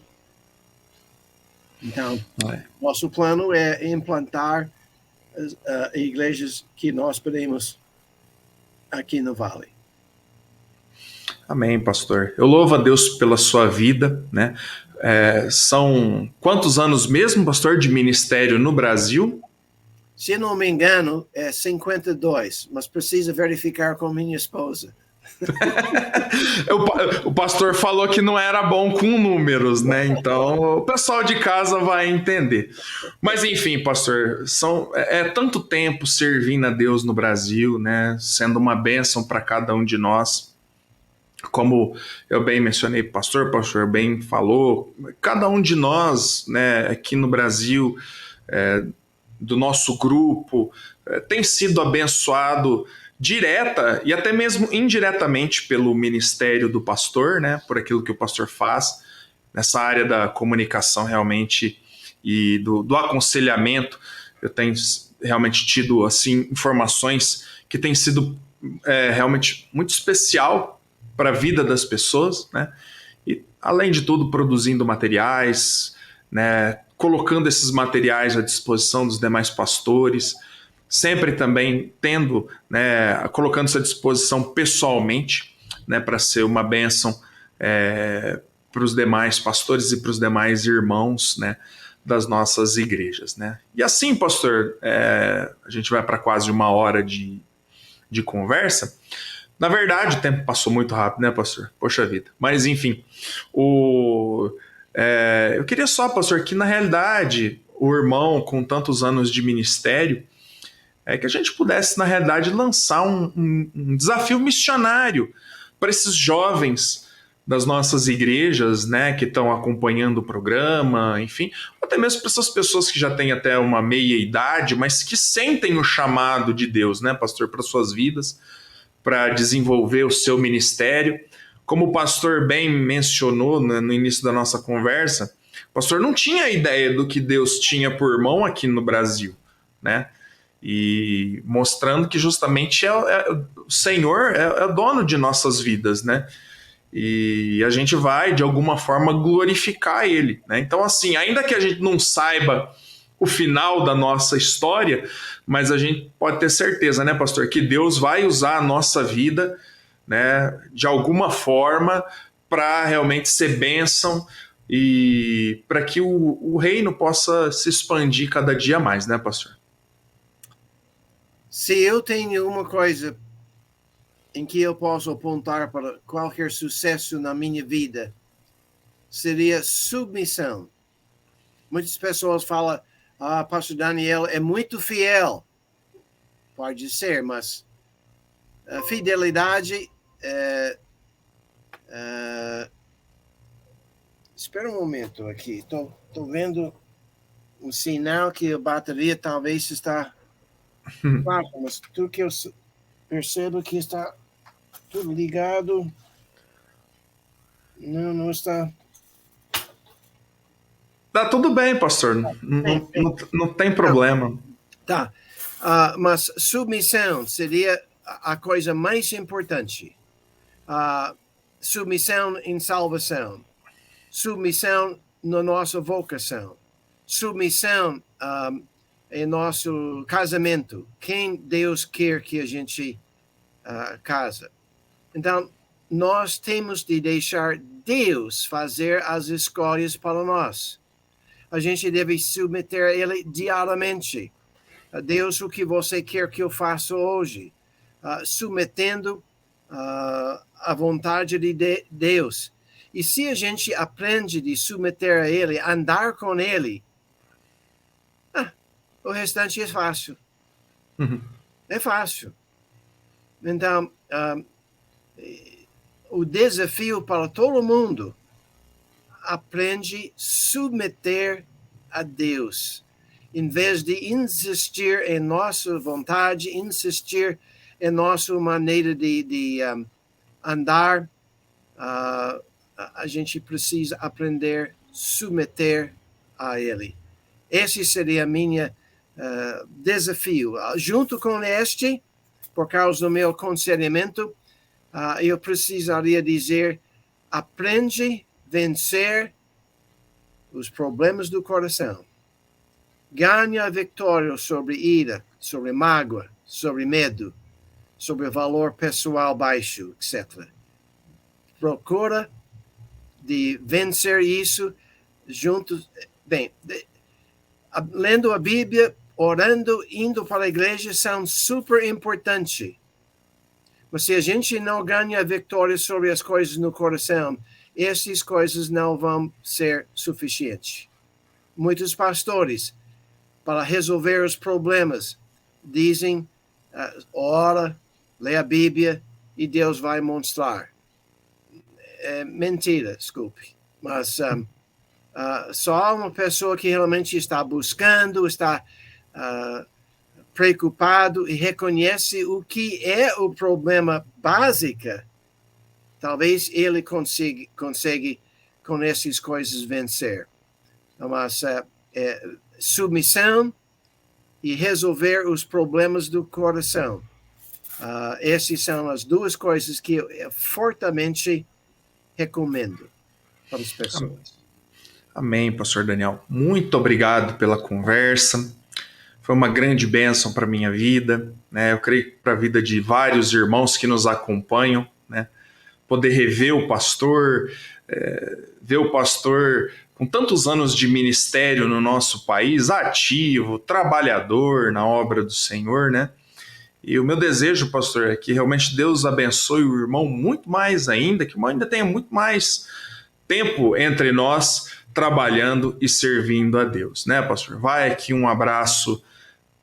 Então, nosso plano é implantar igrejas que nós podemos aqui no Vale. Amém, pastor. Eu louvo a Deus pela sua vida, né? São quantos anos mesmo, pastor, de ministério no Brasil? Se não me engano, é 52, mas precisa verificar com minha esposa. O pastor falou que não era bom com números, né? Então o pessoal de casa vai entender. Mas enfim, pastor, é tanto tempo servindo a Deus no Brasil, né? Sendo uma bênção para cada um de nós. Como eu bem mencionei, o pastor bem falou, cada um de nós, né, aqui no Brasil, do nosso grupo, tem sido abençoado direta e até mesmo indiretamente pelo ministério do pastor, né, por aquilo que o pastor faz nessa área da comunicação realmente e do aconselhamento. Eu tenho realmente tido assim informações que têm sido realmente muito especial para a vida das pessoas, né? E além de tudo produzindo materiais, né, colocando esses materiais à disposição dos demais pastores, sempre também tendo, né, colocando-se à disposição pessoalmente, né, para ser uma bênção para os demais pastores e para os demais irmãos, né, das nossas igrejas, né? E assim, pastor, a gente vai para quase uma hora de conversa, Na verdade, o tempo passou muito rápido, né, pastor? Poxa vida. Mas, enfim, eu queria só, pastor, que na realidade o irmão, com tantos anos de ministério, que a gente pudesse, na realidade, lançar um desafio missionário para esses jovens das nossas igrejas, né, que estão acompanhando o programa, enfim, ou até mesmo para essas pessoas que já têm até uma meia idade, mas que sentem o chamado de Deus, né, pastor, para suas vidas, para desenvolver o seu ministério. Como o pastor bem mencionou, né, no início da nossa conversa, o pastor não tinha ideia do que Deus tinha por mão aqui no Brasil, né? E mostrando que justamente o Senhor é o dono de nossas vidas, né? E a gente vai, de alguma forma, glorificar Ele, né? Então, assim, ainda que a gente não saiba o final da nossa história, mas a gente pode ter certeza, né, pastor, que Deus vai usar a nossa vida, né, de alguma forma para realmente ser bênção e para que o reino possa se expandir cada dia mais, né, pastor? Se eu tenho uma coisa em que eu posso apontar para qualquer sucesso na minha vida, seria submissão. Muitas pessoas falam, pastor Daniel é muito fiel. Pode ser, mas a fidelidade espera um momento aqui. Estou vendo um sinal que a bateria talvez está baixa, mas tudo que eu percebo que está tudo ligado. Não está. Tá tudo bem, pastor. Não tem problema. Tá. Mas submissão seria a coisa mais importante. Submissão em salvação. Submissão na nossa vocação. Submissão em nosso casamento. Quem Deus quer que a gente casa. Então, nós temos de deixar Deus fazer as escolhas para nós. A gente deve submeter a Ele diariamente. Deus, o que você quer que eu faça hoje? Submetendo a vontade de Deus. E se a gente aprende de submeter a Ele, andar com Ele, o restante é fácil. Uhum. É fácil. Então, o desafio para todo mundo aprende a submeter a Deus. Em vez de insistir em nossa vontade, insistir em nossa maneira de andar, a gente precisa aprender a submeter a Ele. Esse seria o meu desafio. Junto com este, por causa do meu aconselhamento, eu precisaria dizer, aprende a vencer os problemas do coração. Ganha a vitória sobre ira, sobre mágoa, sobre medo, sobre valor pessoal baixo, etc. Procura de vencer isso juntos. Bem, lendo a Bíblia, orando, indo para a igreja são super importantes. Mas se a gente não ganha a vitória sobre as coisas no coração, essas coisas não vão ser suficientes. Muitos pastores, para resolver os problemas, dizem, ora, lê a Bíblia e Deus vai mostrar. É mentira, desculpe. Mas só uma pessoa que realmente está buscando, está preocupado e reconhece o que é o problema básico, talvez ele consiga com essas coisas vencer. Mas submissão e resolver os problemas do coração. Essas são as duas coisas que eu fortemente recomendo para as pessoas. Amém, pastor Daniel. Muito obrigado pela conversa. Foi uma grande bênção para a minha vida, né? Eu creio para a vida de vários irmãos que nos acompanham, né? Poder rever o pastor, ver o pastor com tantos anos de ministério no nosso país, ativo, trabalhador na obra do Senhor, né? E o meu desejo, pastor, é que realmente Deus abençoe o irmão muito mais ainda, que o irmão ainda tenha muito mais tempo entre nós, trabalhando e servindo a Deus, né, pastor? Vai aqui um abraço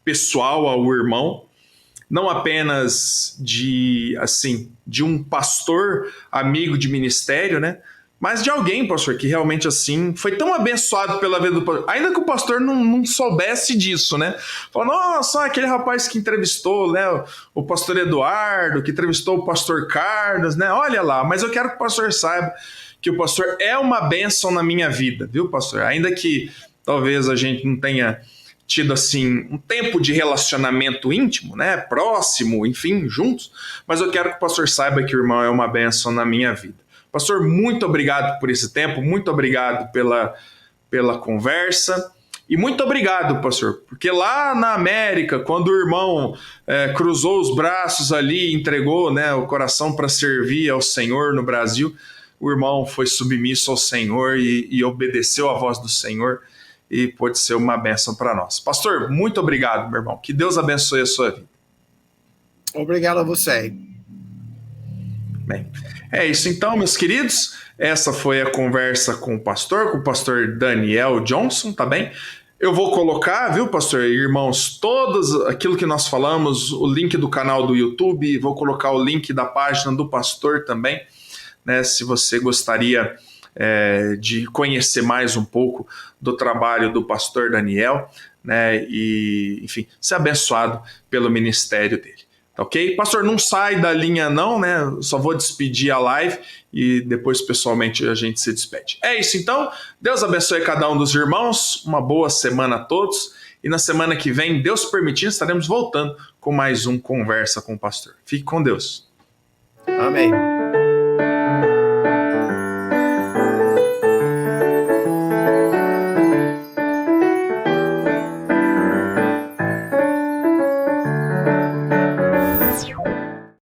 pessoal ao irmão, não apenas de um pastor amigo de ministério, né? Mas de alguém, pastor, que realmente assim foi tão abençoado pela vida do pastor, ainda que o pastor não soubesse disso, né? Falou, nossa, aquele rapaz que entrevistou, né, o pastor Eduardo, que entrevistou o pastor Carlos, né? Olha lá, mas eu quero que o pastor saiba que o pastor é uma bênção na minha vida, viu, pastor? Ainda que talvez a gente não tenha tido assim um tempo de relacionamento íntimo, né, próximo, enfim, juntos, mas eu quero que o pastor saiba que o irmão é uma bênção na minha vida. Pastor, muito obrigado por esse tempo, muito obrigado pela conversa e muito obrigado, pastor, porque lá na América, quando o irmão cruzou os braços ali, entregou, né, o coração para servir ao Senhor no Brasil, o irmão foi submisso ao Senhor e obedeceu à voz do Senhor e pode ser uma bênção para nós. Pastor, muito obrigado, meu irmão. Que Deus abençoe a sua vida. Obrigado a você. Bem, é isso então, meus queridos. Essa foi a conversa com o pastor Daniel Johnson, tá bem? Eu vou colocar, viu, pastor, irmãos, todos aquilo que nós falamos, o link do canal do YouTube, vou colocar o link da página do pastor também, né? Se você gostaria de conhecer mais um pouco do trabalho do pastor Daniel, né? E, enfim, ser abençoado pelo ministério dele. Ok? Pastor, não sai da linha não, né? Só vou despedir a live e depois pessoalmente a gente se despede. É isso então. Deus abençoe cada um dos irmãos. Uma boa semana a todos. E na semana que vem, Deus permitindo, estaremos voltando com mais um Conversa com o Pastor. Fique com Deus. Amém.